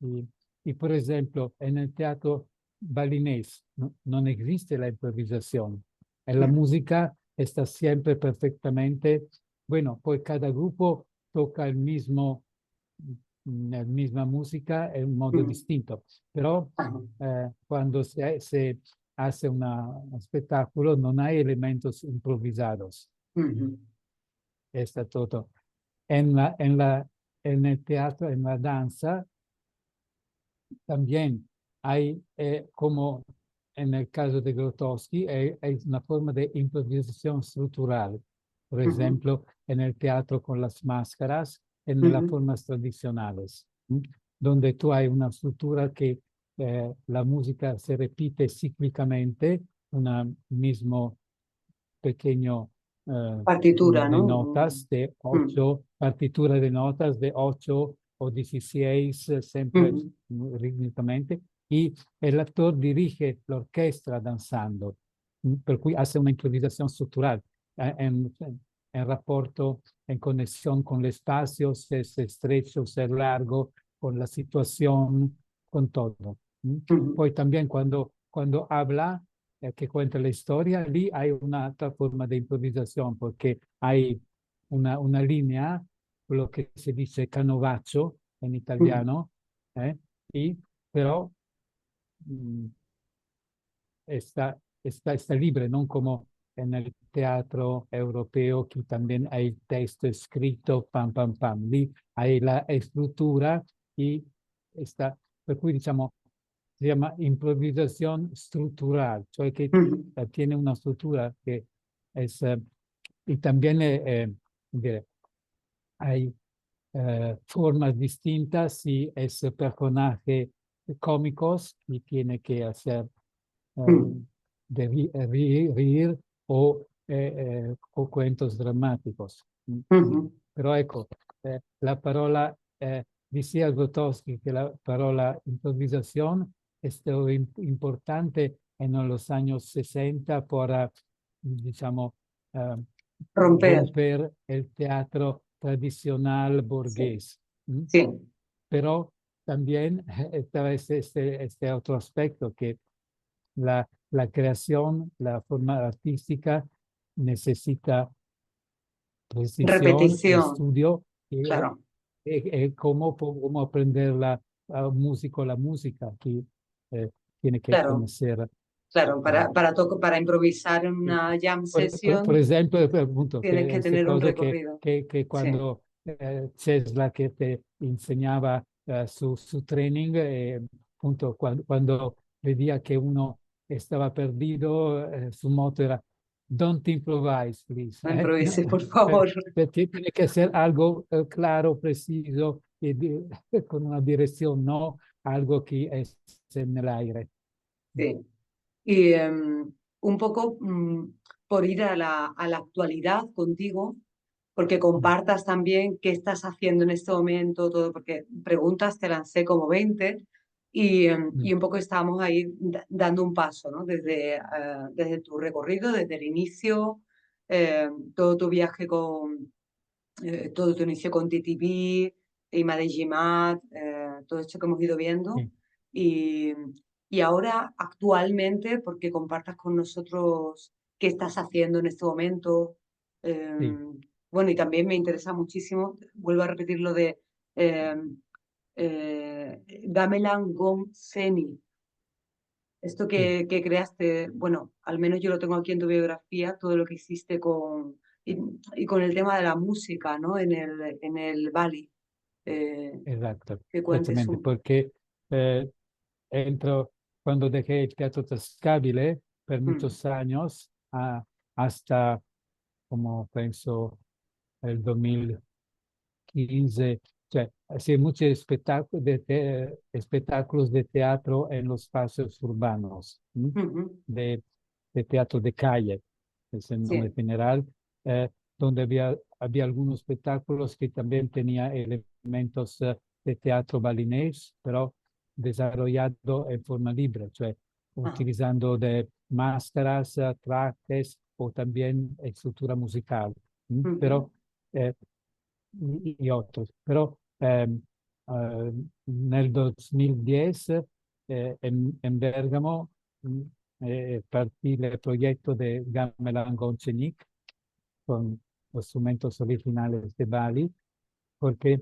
y, y por ejemplo, en el teatro balinés no existe la improvisación. En la Mm, música está siempre perfectamente, bueno, pues cada grupo toca la misma música en un modo mm, distinto, pero ajá, cuando se hace un spettacolo non hay elementos improvisados, ujú, está todo. En el teatro, en la danza, también hay, como en el caso de Grotowski, hay una forma de improvisación estructural. Por ujú, ejemplo, en el teatro con las máscaras, en las ujú, formas tradicionales, donde tú hay una estructura que la música se repite cíclicamente, un mismo pequeño partitura, de ¿no? notas, de Mm, ocho, partitura de notas de 8 o 16, siempre ujú, rítmicamente, y el actor dirige la orquesta danzando, per cui hace una improvisación estructural en rapporto, en conexión con el espacio, si es estrecho, si es largo, con la situación, con todo. ujú, Poi también cuando habla, que cuenta la historia, allí hay una otra forma de improvisación, porque hay una línea, lo que se dice canovaccio en ujú, italiano, ¿eh? Y, pero mm, está libre, no como en el teatro europeo, que también hay texto escrito, pam, pam, pam. Lì hay la estructura y está, per cui diciamo, si llama improvisación estructural, cioè que ujú, tiene una estructura que es, y también dire, hay formas distintas y ese personaje cómicos y tiene que hacer mm, de reír o cuentos dramáticos. ujú, Però ecco, la parola, decía Grotowski que la parola improvisación es importante en los años 60 para, diciamo, eh, romper, romper el teatro tradicional sí, borghés. ¿Mm? sí, Pero también estaba este otro aspecto que la creación, la forma artística necesita precisión, repetición, estudio, claro, cómo aprender la música, que tiene que claro, conocer. claro, eh, para improvisar en y una jam por session ejemplo, appunto, tienes que que queste tener un cose recorrido, che sí, quando Cesla che te insegnava su training, appunto, quando vedia che uno estaba perdido, su moto era "Don't improvise, please". No improvises, por Per- favor. Perché tiene que ser algo claro, preciso, y con una dirección, no algo que es en el aire. Sí. Y un poco por ir a la actualidad contigo, porque Mm, compartas también qué estás haciendo en este momento, todo, porque preguntas te lancé como 20 y mm, un poco estábamos ahí dando un paso, ¿no? Desde tu recorrido, desde el inicio, eh, todo tu viaje todo tu inicio con TTP, Ima de Gimat, todo esto que hemos ido viendo. sí, Y, y ahora, actualmente, porque compartas con nosotros qué estás haciendo en este momento. eh, sí, bueno, y también me interesa muchísimo, vuelvo a repetir lo de eh, Gamelan Gom Seni. Esto sí, que creaste, bueno, al menos yo lo tengo aquí en tu biografía, todo lo que hiciste y con el tema de la música, ¿no? En el Bali. Eh, exacto, que cuentes exactamente, un... porque eh, entro, cuando dejé el teatro Tascabile per Mm, muchos años, hasta como penso el 2015, cioè, hacía muchos espectáculos de teatro en los espacios urbanos, ¿m? ujú, de, de teatro de calle, es el nombre sí, general, eh, donde había algunos espectáculos que también tenía elementos de teatro balinés, pero desarrollado en forma libre, cioè ajá, utilizando de máscaras, trajes o también estructura musical. ujú, Pero eh, y otros. Pero nel 2010 en Bergamo mh, partì il proyecto de Gamelan Gonchenik con los instrumentos originales de Bali, porque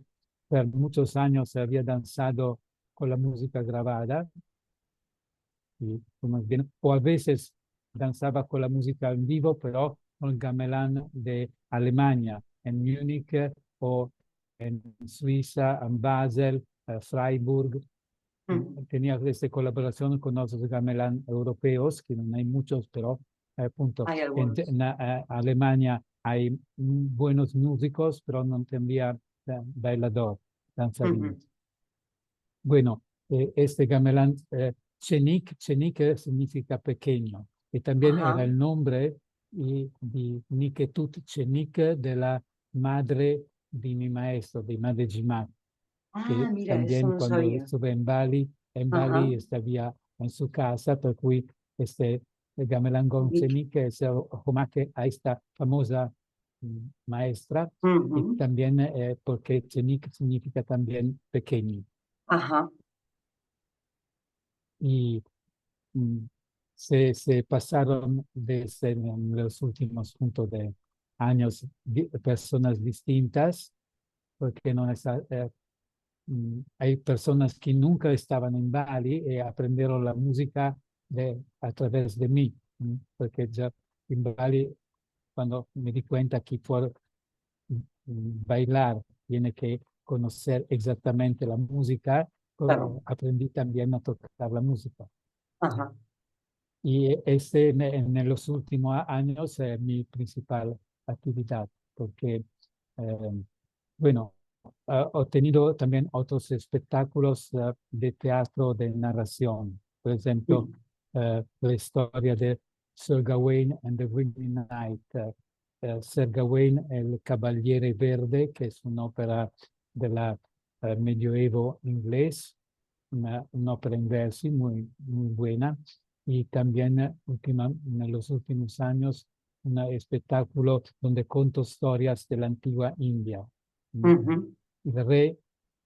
por muchos años se había danzado con la música grabada y, como bien, o a veces danzaba con la música en vivo, pero con el gamelán de Alemania, en Múnich o en Suiza, en Basel, Freiburg. ujú. Tenía esta colaboración con otros gamelán europeos, que no hay muchos, pero punto. Hay En, algunos. Alemania hay buenos músicos, pero no tendría bailador, danzarín. Ujú, Bueno, este gamelán Chenik, Chenik significa pequeño, y también ajá. era el nombre di Niketut Chenik de la madre de mi maestro, de Madre Jimat, Ah, que mira, eso también no lo cuando sabía. estuve en Ajá. Bali estaba en su casa, per cui este el gamelán Nick. Chenik es como que a esta famosa maestra, y Ujú, también porque Chenik significa también pequeño. ajá. Y mm, se pasaron desde en los últimos puntos de años personas distintas, porque no está, hay personas que nunca estaban en Bali y aprendieron la música a través de mí, porque ya en Bali, cuando me di cuenta que por bailar tiene que conocer exactamente la música, Claro. aprendí también a tocar la música. Ajá. Y este en los últimos años es mi principal actividad, porque, eh, bueno, he tenido también otros espectáculos de teatro de narración. Por ejemplo, Ujú, la historia de Sir Gawain and the Green Knight. Sir Gawain, el Cavaliere Verde, que es una ópera del medioevo inglés, un'opera in versi muy buena, y también en los últimos años un espectáculo donde conto historias de la antigua India. Mm, ujú, El rey,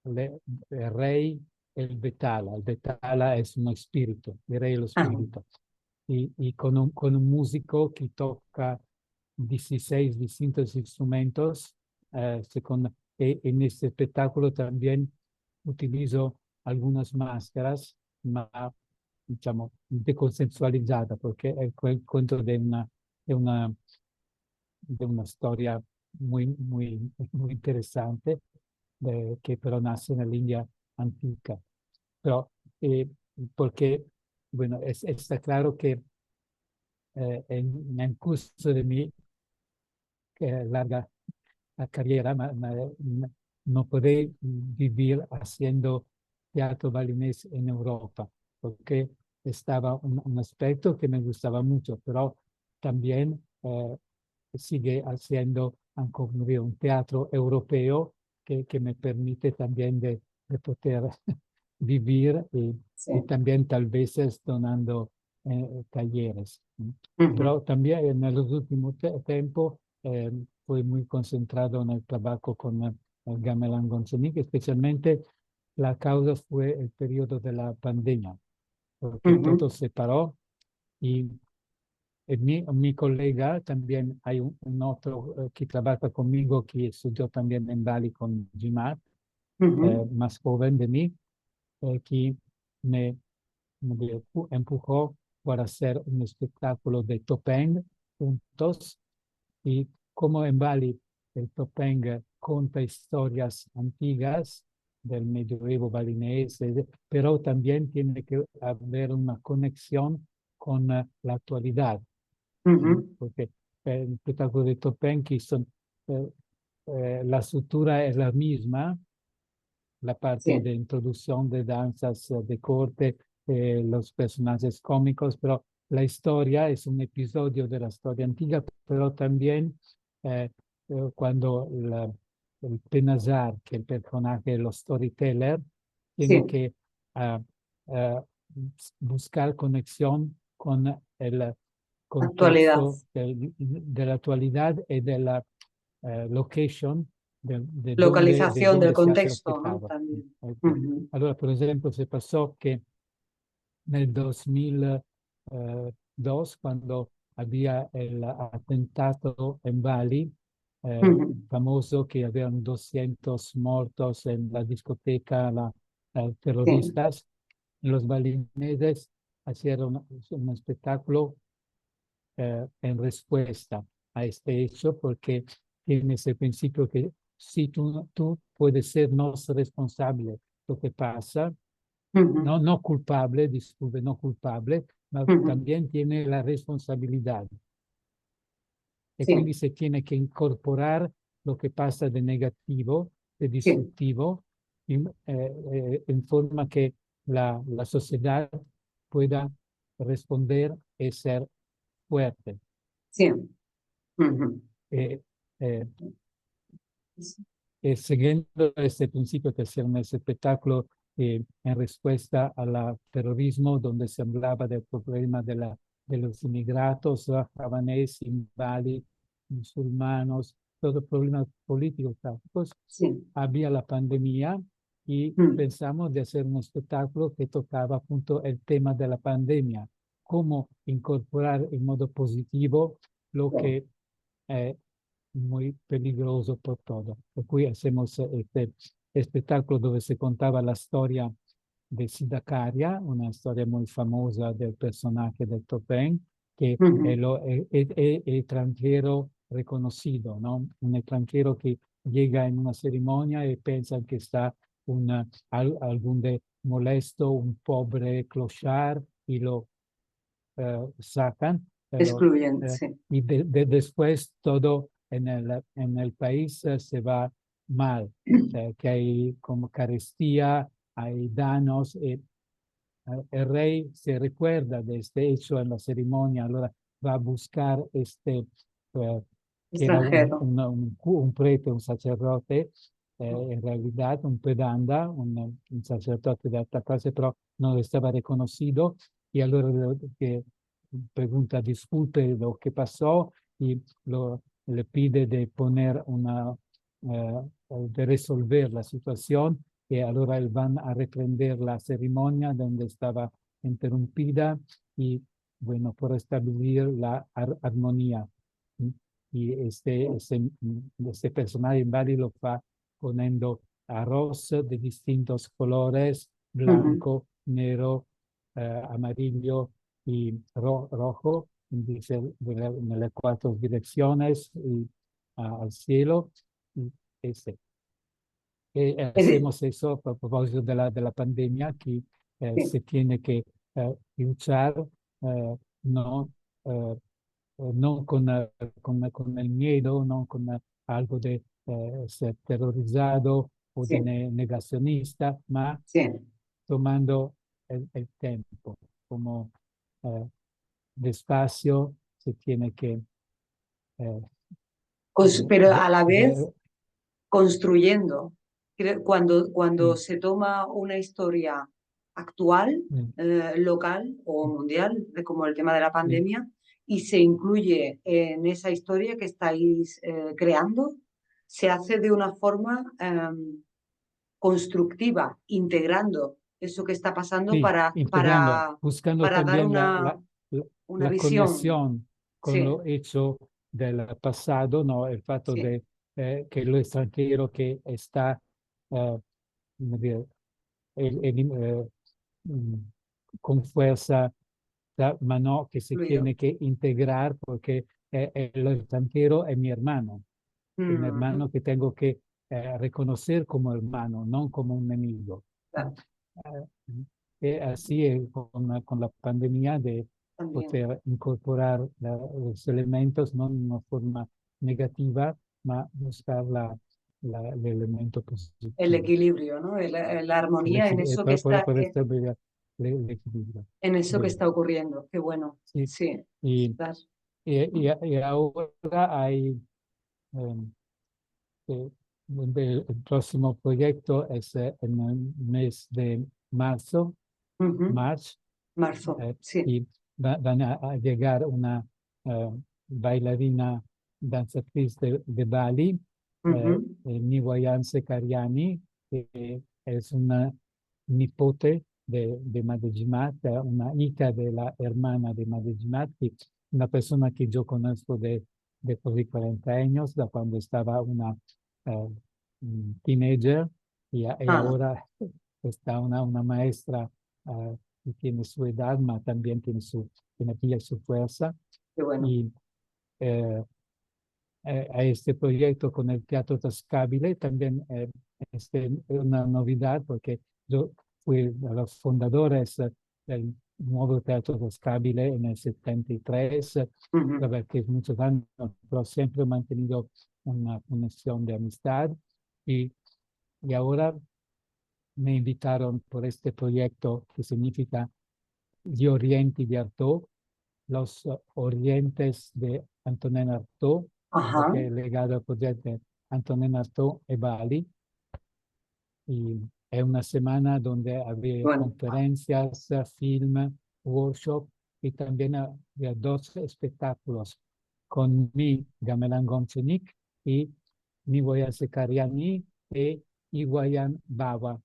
el rey, el Betala. El Betala es un espíritu, el rey es el ajá. espíritu. Y con un músico que toca 16 distintos instrumentos. En este espectáculo también utilizo algunas máscaras, ma diciamo deconsensualizzata, porque è quel cuento de una, de una storia muy interesante, que pero nace en la India antica. Pero, ¿por qué bueno, está claro que en el curso de mi larga carriera no podré vivir haciendo teatro balinés en Europa, porque estaba un aspecto que me gustaba mucho, pero también sigue haciendo ancora un teatro europeo que me permite también de poder vivir Sí. y también tal vez donando talleres. Ujú, Pero también en los últimos tiempos fui muy concentrado en el trabajo con el Gamelan González, especialmente la causa fue el periodo de la pandemia, porque ujú, todo se paró y mi colega también hay un otro que trabaja conmigo que estudió también en Bali con GMAT, ujú. más joven de mí, que me, me empujó para hacer un espectáculo de topeng juntos y como en Bali el topeng cuenta historias antiguas del medioevo balinés, pero también tiene que haber una conexión con la actualidad. Ujú. Porque el espectáculo de Topeng son, eh, la estructura es la misma, la parte Sí, de introducción de danzas de corte, los personajes cómicos, pero la historia es un episodio de la historia antigua, pero también eh, cuando el Penazar, que el personaje, los storyteller, tiene sí, que ah, ah, buscar conexión con el actualidad, contexto de la actualidad y de la location de localización del dónde se hace el contexto, ¿no? espectáculo. También. Ecco. Ujú, Allora, per esempio, se passò che nel 2002, quando había el atentado en Bali, ujú. famoso que habían 200 muertos en la discoteca, Sí, terroristas, los balineses hicieron un espectáculo en respuesta a este hecho, porque tienes el principio que si tú puedes ser no responsable de lo que pasa, ujú, no culpable, disculpe, no culpable, ma ujú. también tiene la responsabilidad. E Sí, quindi se tiene que incorporar lo que pasa de negativo, de sí, destructivo, en forma que la sociedad pueda responder y ser fuerte. sí. Ujú. Eh, eh, siguiendo este principio que hicieron ese espectáculo en respuesta al terrorismo, donde se hablaba del problema de los inmigrantes japoneses, en Bali, musulmanes, todo problemas políticos, pues Sí. había la pandemia y Mm. pensamos de hacer un espectáculo que tocaba punto el tema de la pandemia, cómo incorporar en modo positivo lo que eh, muy peligroso por todo. Por cui hacemos este espectáculo donde se contaba la historia de Siddhakaria, una historia muy famosa del personaje del Topeng, que Ujú. es extranjero reconocido, ¿no? Un extranjero que llega en una ceremonia y piensa que está algún de molesto, un pobre clochard, y lo sacan, pero Excluyen, sí. y después todo en el país se va mal, que hay como carestía, hay daños, y el rey se recuerda de este hecho en la ceremonia, allora va a buscar que era Extranjero. un prete, un sacerdote, en realidad un pedanda, un sacerdote de alta clase, pero no estaba reconocido, y allora que pregunta disculpe lo que pasó y le pide de poner de resolver la situación, y allora van a reprender la ceremonia donde estaba interrumpida y, bueno, por establecer la armonía. ¿Sí? Y este personaje en Bali lo va poniendo arroz de distintos colores, Ujú. blanco, negro, amarillo y rojo, dice, en las cuatro direcciones y, al cielo. Y ese. Es de- Hacemos eso a propósito de la pandemia, que sí. se tiene que y usar, no, eh, no con el miedo, no con algo de ser terrorizado o de sí, negacionista, ma sí. tomando el tiempo, como eh, despacio se tiene que eh, Pero a la vez ver. construyendo. Cuando Mm, se toma una historia actual, mm, local o mundial, como el tema de la sí, pandemia, y se incluye en esa historia que estáis creando, se hace de una forma constructiva, integrando eso que está pasando sí, integrando, buscando para dar también la- una la visión. conexión con Sí, lo hecho del pasado, ¿no? El fato sí, de que lo extranjero que está, come dire, mm, con fuerza, ma no, que se fluido. tiene que integrar porque el extranjero es mi Mm, hermano que tengo que reconocer como hermano, no como un enemigo. claro, Y así es con la pandemia de también. poter incorporar los elementos no en una forma negativa, ma buscar el elemento El positivo. equilibrio, ¿no? La armonía en eso que está, Para establecer el equilibrio. en eso que Bien, está ocurriendo. Qué bueno. sí. Sí, Y, estás. y ahora hay em, eh, el próximo proyecto es en el mes de marzo, Ujú. marzo, Marzo, sí. y van a llegar una eh, bailarina danzatriz de Bali, Ujú. Niwayan Sekariani, que es una nipote de Madhujimat, una hija de la hermana de Madhujimat, una persona que yo conozco de casi 40 años, da cuando estaba una eh, teenager, y Ah, ahora está una maestra y tiene su edad, pero también tiene tiene pila su fuerza. qué bueno. Y eh, a este proyecto con el Teatro Tascabile también es una novedad porque yo fui de los fundadores del nuevo Teatro Tascabile en el 73, Ujú. que es muchos años, pero siempre he mantenido una conexión de amistad y, y ahora me invitaron por este proyecto que significa Gli Orienti di Artaud, los Orientes de Antonin Artaud, Ajá, perché è legato al progetto Antonin Artaud e Bali. Y es una semana donde había bueno. conferencias, film, workshop y también había dos espectáculos con mi Gamelan Gonchenik y Nivoyan Sekariani y Iwayan Bawa.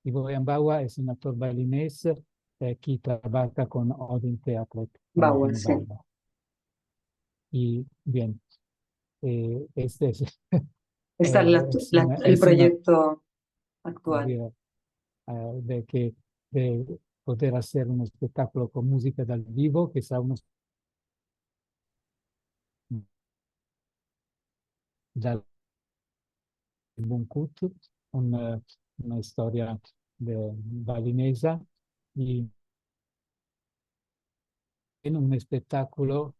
Iwayan Bawa es un actor balinés que trabaja con Odin Theatre Bauer, en sí. Bali. Y bien, este es, Esta es el es una proyecto actual. dire, de que de poter hacer un espectáculo con música dal vivo, que sea uno dal Bunkut, una storia balinesa, y en un spettacolo.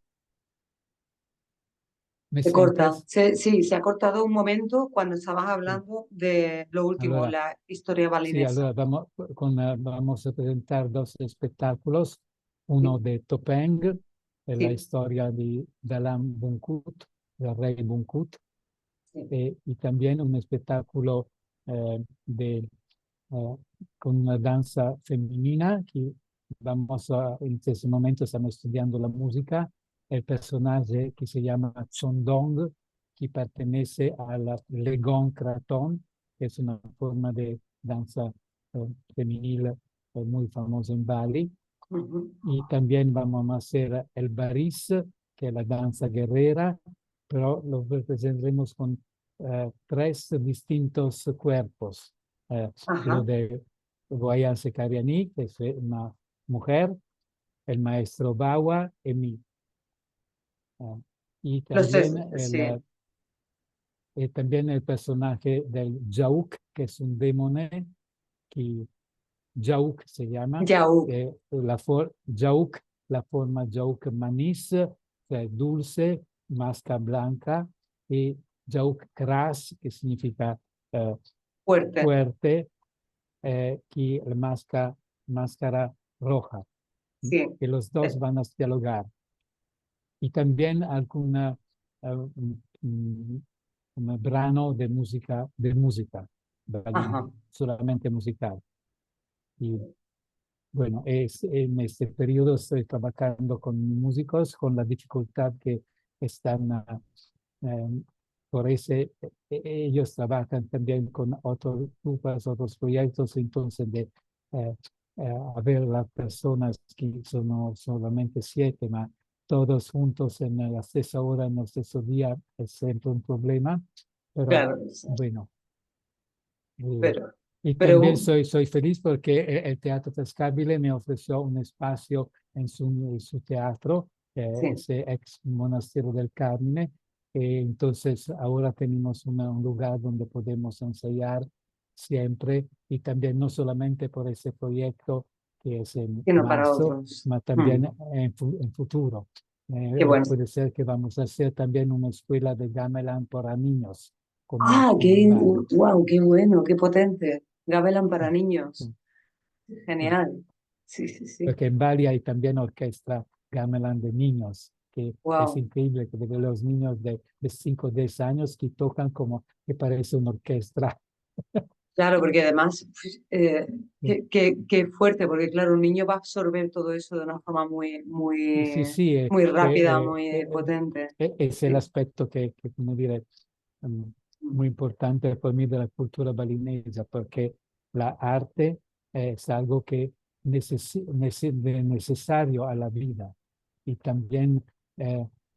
¿Me Se corta. sientes? Sí, se ha cortado un momento cuando estabas Sí. hablando de lo último, Allora, la historia sí, balinesa. allora vamos a presentar dos espectáculos, Sí, uno de Topeng, la sí, historia de Dalam Bunkut, del rey Bunkut, sí. y también un espectáculo con una danza femenina que en este momento estamos estudiando la música, el personaje que se llama Chondong, que pertenece a la Legon Kraton, que es una forma de danza femenil muy famosa en Bali. Ujú. Y también vamos a hacer el baris, que es la danza guerrera, pero lo representaremos con tres distintos cuerpos. Lo Ajá. de Goyan Sekariani, que es una mujer, el maestro Bawa y mí. eh, y Los tres, también sí. también el personaje del Jauk, que es un demonio que Jauk se llama, Yaú, Jauk, la forma Jauk manis, cioè dulce, masca blanca, y Jauk Kras, que significa fuerte. fuerte, y la máscara roja, Sí. que los dos van a dialogar. Y también alguna un brano de música, Ajá. solamente musical. Y bueno, en este periodo estoy trabajando con músicos con la dificultad que están eh, por ese, ellos trabajan también con otros grupos, otros proyectos, entonces de eh, haber las personas que son solamente 7, ma todos juntos en la stessa hora, en el stesso día, es siempre un problema, pero Claro, bueno. eh, pero, y también pero soy feliz porque el Teatro Tascabile me ofreció un espacio en su teatro, sí, ese ex Monasterio del Carmine. Entonces ahora tenemos un lugar donde podemos ensayar siempre y también no solamente por ese proyecto que es en sino para marzo, otros. pero Mm, también en futuro. qué bueno. Puede ser que vamos a hacer también una escuela de gamelan para niños, Ah, como en Bali. wow, qué bueno, qué potente. Gabelan para niños. Sí, sí. Genial. Sí, sí, sí. Porque en Bali hay también orquesta gamelan de niños, que es Wow. increíble que de los niños de 5 o 10 años que tocan como que parece una orquesta. Claro, porque además, pues, Sí, qué fuerte, porque claro, un niño va a absorber todo eso de una forma muy, sí, muy, sí, muy que, rápida, muy potente. es el Sí. aspecto que, como dire, mm, Mm, muy importante para mí de la cultura balinesa, porque la arte es algo que necesario a la vida y también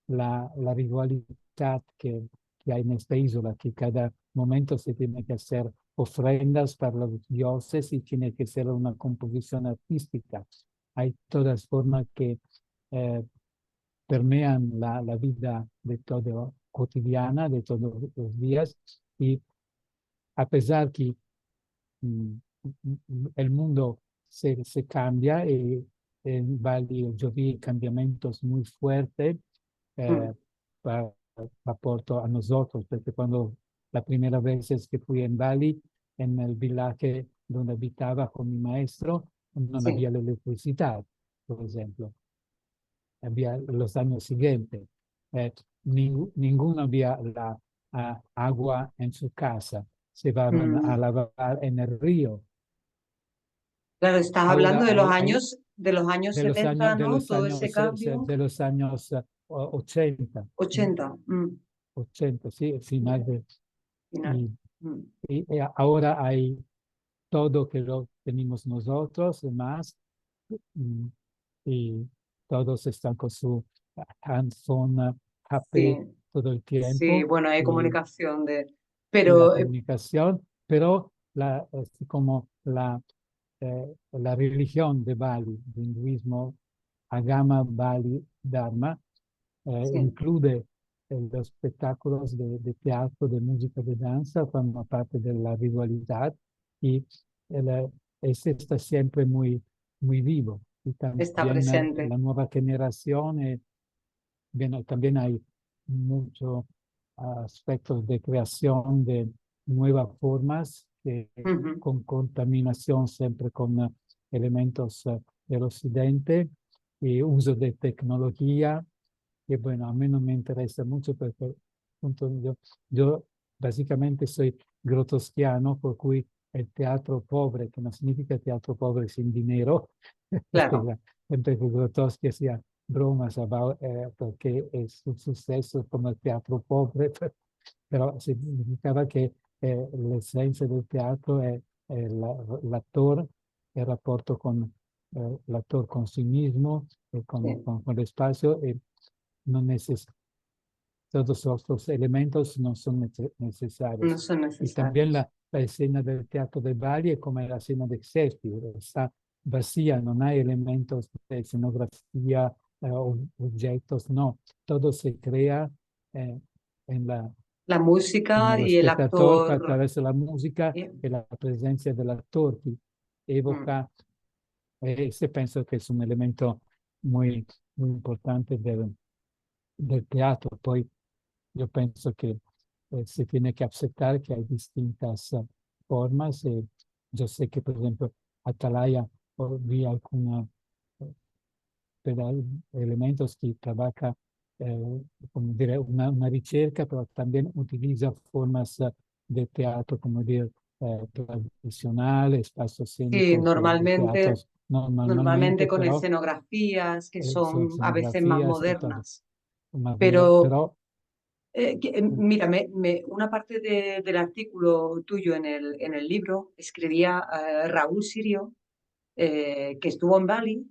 la ritualidad que hay en esta isla, que cada momento se tiene que hacer ofrendas para los dioses y tiene que ser una composición artística. Hay todas formas que eh, permean la vida de todo cotidiana, de todos los días, y a pesar que mm, el mundo se cambia y en Bali yo vi cambiamientos muy fuertes mm, eh, para aporto a nosotros, porque cuando la primera vez es que fui en Bali, en el villaje donde habitaba con mi maestro, no sí, había la electricidad, por ejemplo. Había los años siguientes. Ninguno había agua en su casa. Se van a mm. lavar en el río. Claro, estás hablando Ahora de los años de los 70, años, ¿no? Todo ese cambio. de los años 80, 80, 80, sí, el final de... final. Y, Mm, y ahora hay todo que lo tenemos nosotros, más, mm, y todos están con su handphone, sí, HP todo el sí, tiempo, bueno, hay y comunicación de... la Pero, comunicación, pero así como la religión de Bali, el hinduismo, Agama Bali Dharma, sí, incluye los espectáculos de teatro, de música, de danza, forma parte de la ritualidad y el, está siempre muy vivo. Y está también presente. la nueva generación, bueno, también hay muchos aspectos de creación de nuevas formas Ujú. con contaminación siempre con elementos del occidente y uso de tecnología que bueno, a mí no me interesa mucho porque punto, yo básicamente soy grotowskiano, por cui el teatro pobre, que no significa teatro pobre sin dinero, Claro, siempre que Grotowski hacía bromas porque es un suceso como el teatro pobre, pero significaba que la esencia del teatro è l'actor, il rapporto con l'actor con sí mismo, sí, con el espacio, y no todos los elementos no son no necesarios. son Y también necesarios. la escena del teatro de Bari es como la escena de Shakespeare, está vacía, no hay elementos de escenografía o objetos, no, todo se crea eh, en La en música el y el espectador a actor. través de la música eh, y la presencia del actor. Mm. evoca, ese penso que es un elemento muy, muy importante del teatro. Poi yo pienso que se tiene que aceptar que hay distintas formas. Yo sé que, por ejemplo, Atalaya vi algunos elementos que trabaja, como dire, una ricerca, pero también utiliza formas de teatro, como dire, tradicional, espacio Sí, escénico, de normalmente, teatros normalmente, normalmente con pero escenografías que son a veces más escenografías y todo. modernas. Más bien, Pero pero mira, una parte del artículo tuyo en el libro escribía Raúl Sirio, que estuvo en Bali,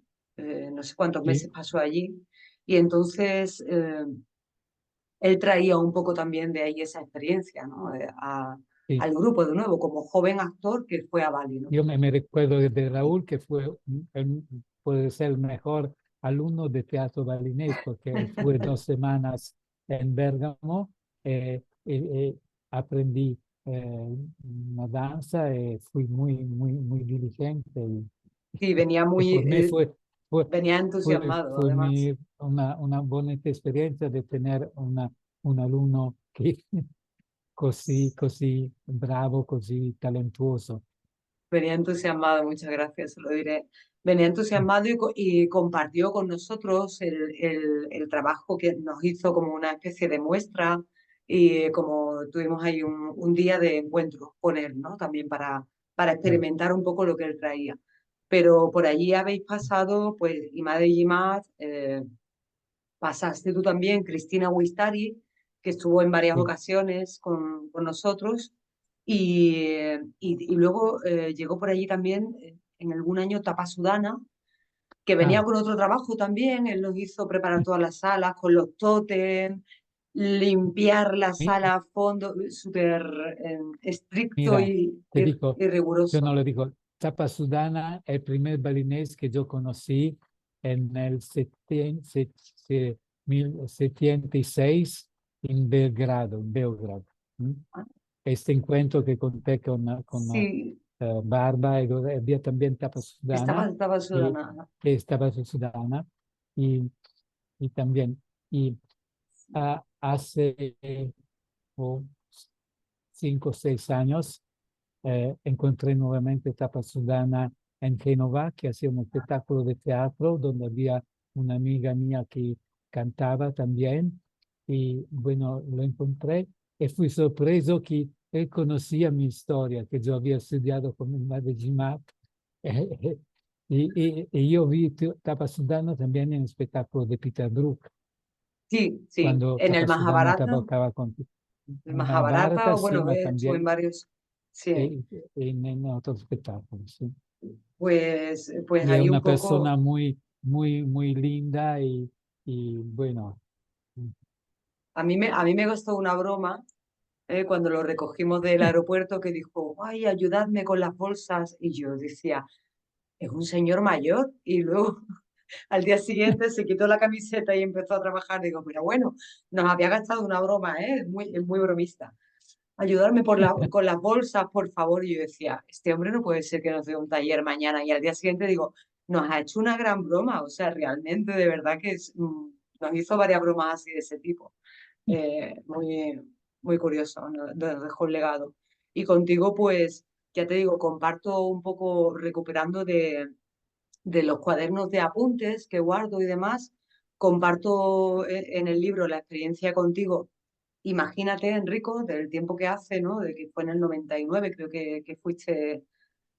no sé cuántos sí, meses pasó allí, y entonces él traía un poco también de ahí esa experiencia, ¿no? sí. Al grupo de nuevo, como joven actor que fue a Bali, ¿no? Yo me recuerdo de Raúl, que fue, puede ser el mejor alumno de teatro balinés, porque él fue 2 semanas en Bérgamo, aprendí una danza, fui muy, muy, muy diligente Sí, venía y por mí fue, venía entusiasmado, fue además. una bonita experiencia de tener un alumno que così bravo, così talentuoso. Venía entusiasmado, muchas gracias, se lo diré. Venía entusiasmado y compartió con nosotros el trabajo que nos hizo como una especie de muestra y como tuvimos ahí un día de encuentro con él, ¿no? También para Eh, experimentar un poco lo que él traía. Pero por allí habéis pasado, pues, Imad y Yimad, pasaste tú también, Cristina Wistari, que estuvo en varias sí. ocasiones con nosotros, y luego llegó por allí también en algún año Tapa Sudana, que venía Ah, con otro trabajo también, él nos hizo preparar todas las salas con los tótems, limpiar la mi- sala a fondo, súper estricto mira, te digo, y yo no riguroso. lo digo, Tapa Sudana, el primer balinés que yo conocí en el 76 en Belgrado, ¿m? Este encuentro que conté con Sí, Barba, y había también Tapa Sudana, Tapa y Sudana. que estaba Sudana, y, y también, y hace o 5 o 6 años encontré nuevamente Tapa Sudana en Génova, que hacía un espectáculo de teatro donde había una amiga mía que cantaba también. Y bueno, lo encontré y fui sorpreso que él conocía mi historia, que yo había estudiado con mi madre Gimat. Y yo vi Tapa Sudana también en el espectáculo de Peter Brook, Sí, sí, cuando en el Tapa Sudana Mahabharata. trabajaba con El Mahabharata, Mahabharata, o sí, bueno, ma estuvo en también varios, sí, eh, en otros espectáculos. Sí. pues Y es ahí un una poco, persona muy, muy, muy linda y bueno, a mí me costó una broma cuando lo recogimos del aeropuerto que dijo, ay, ayudadme con las bolsas, y yo decía, es un señor mayor, y luego al día siguiente se quitó la camiseta y empezó a trabajar, digo, pero bueno, nos había gastado una broma, es muy bromista. Ayudarme con las bolsas, por favor. Y yo decía, este hombre no puede ser que nos dé un taller mañana. Y al día siguiente digo, nos ha hecho una gran broma. O sea, realmente, de verdad que nos hizo varias bromas así de ese tipo. Muy, muy curioso, nos dejó un legado. Y contigo, pues, ya te digo, comparto un poco recuperando de los cuadernos de apuntes que guardo y demás. Comparto en el libro la experiencia contigo. Imagínate, Enrico, del tiempo que hace, ¿no? De que fue en el 99, creo que fuiste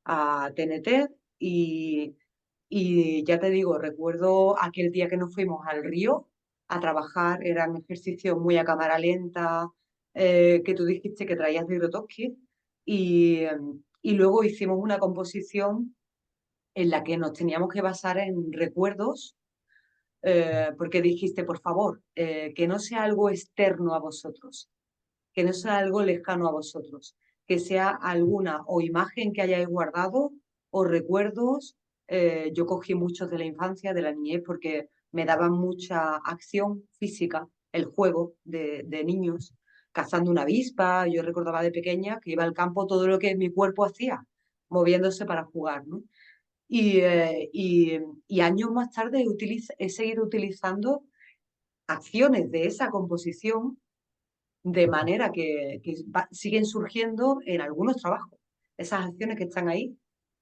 a TNT y ya te digo, recuerdo aquel día que nos fuimos al río a trabajar, eran ejercicios muy a cámara lenta, que tú dijiste que traías de Grotowski y luego hicimos una composición en la que nos teníamos que basar en recuerdos porque dijiste, por favor, que no sea algo externo a vosotros, que no sea algo lejano a vosotros, que sea alguna o imagen que hayáis guardado o recuerdos. Yo cogí muchos de la infancia, de la niñez, porque me daban mucha acción física, el juego de niños, cazando una avispa. Yo recordaba de pequeña que iba al campo todo lo que mi cuerpo hacía. moviéndose para jugar, ¿no? Y años más tarde he seguido utilizando acciones de esa composición de manera que siguen surgiendo en algunos trabajos. Esas acciones que están ahí,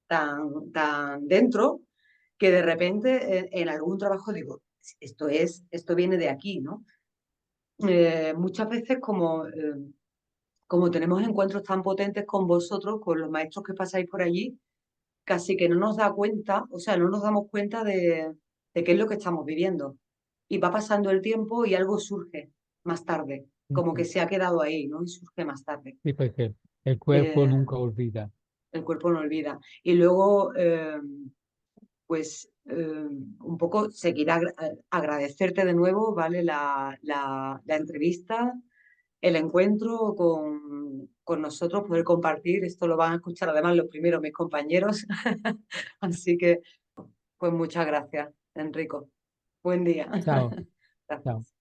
tan dentro, que de repente en algún trabajo digo, esto viene de aquí, ¿no? Muchas veces como tenemos encuentros tan potentes con vosotros, con los maestros que pasáis por allí, casi que no nos da cuenta, o sea, no nos damos cuenta de qué es lo que estamos viviendo. Y va pasando el tiempo y algo surge más tarde, como que Ujú. se ha quedado ahí, ¿no? Y surge más tarde. Sí, porque el cuerpo Eh, nunca olvida. el cuerpo no olvida. Y luego, pues, un poco seguir agradecerte de nuevo, ¿vale? La entrevista, el encuentro con nosotros, poder compartir. Esto lo van a escuchar además los primeros mis compañeros. Así que, pues muchas gracias, Enrico. Buen día. Chao, chao. Gracias.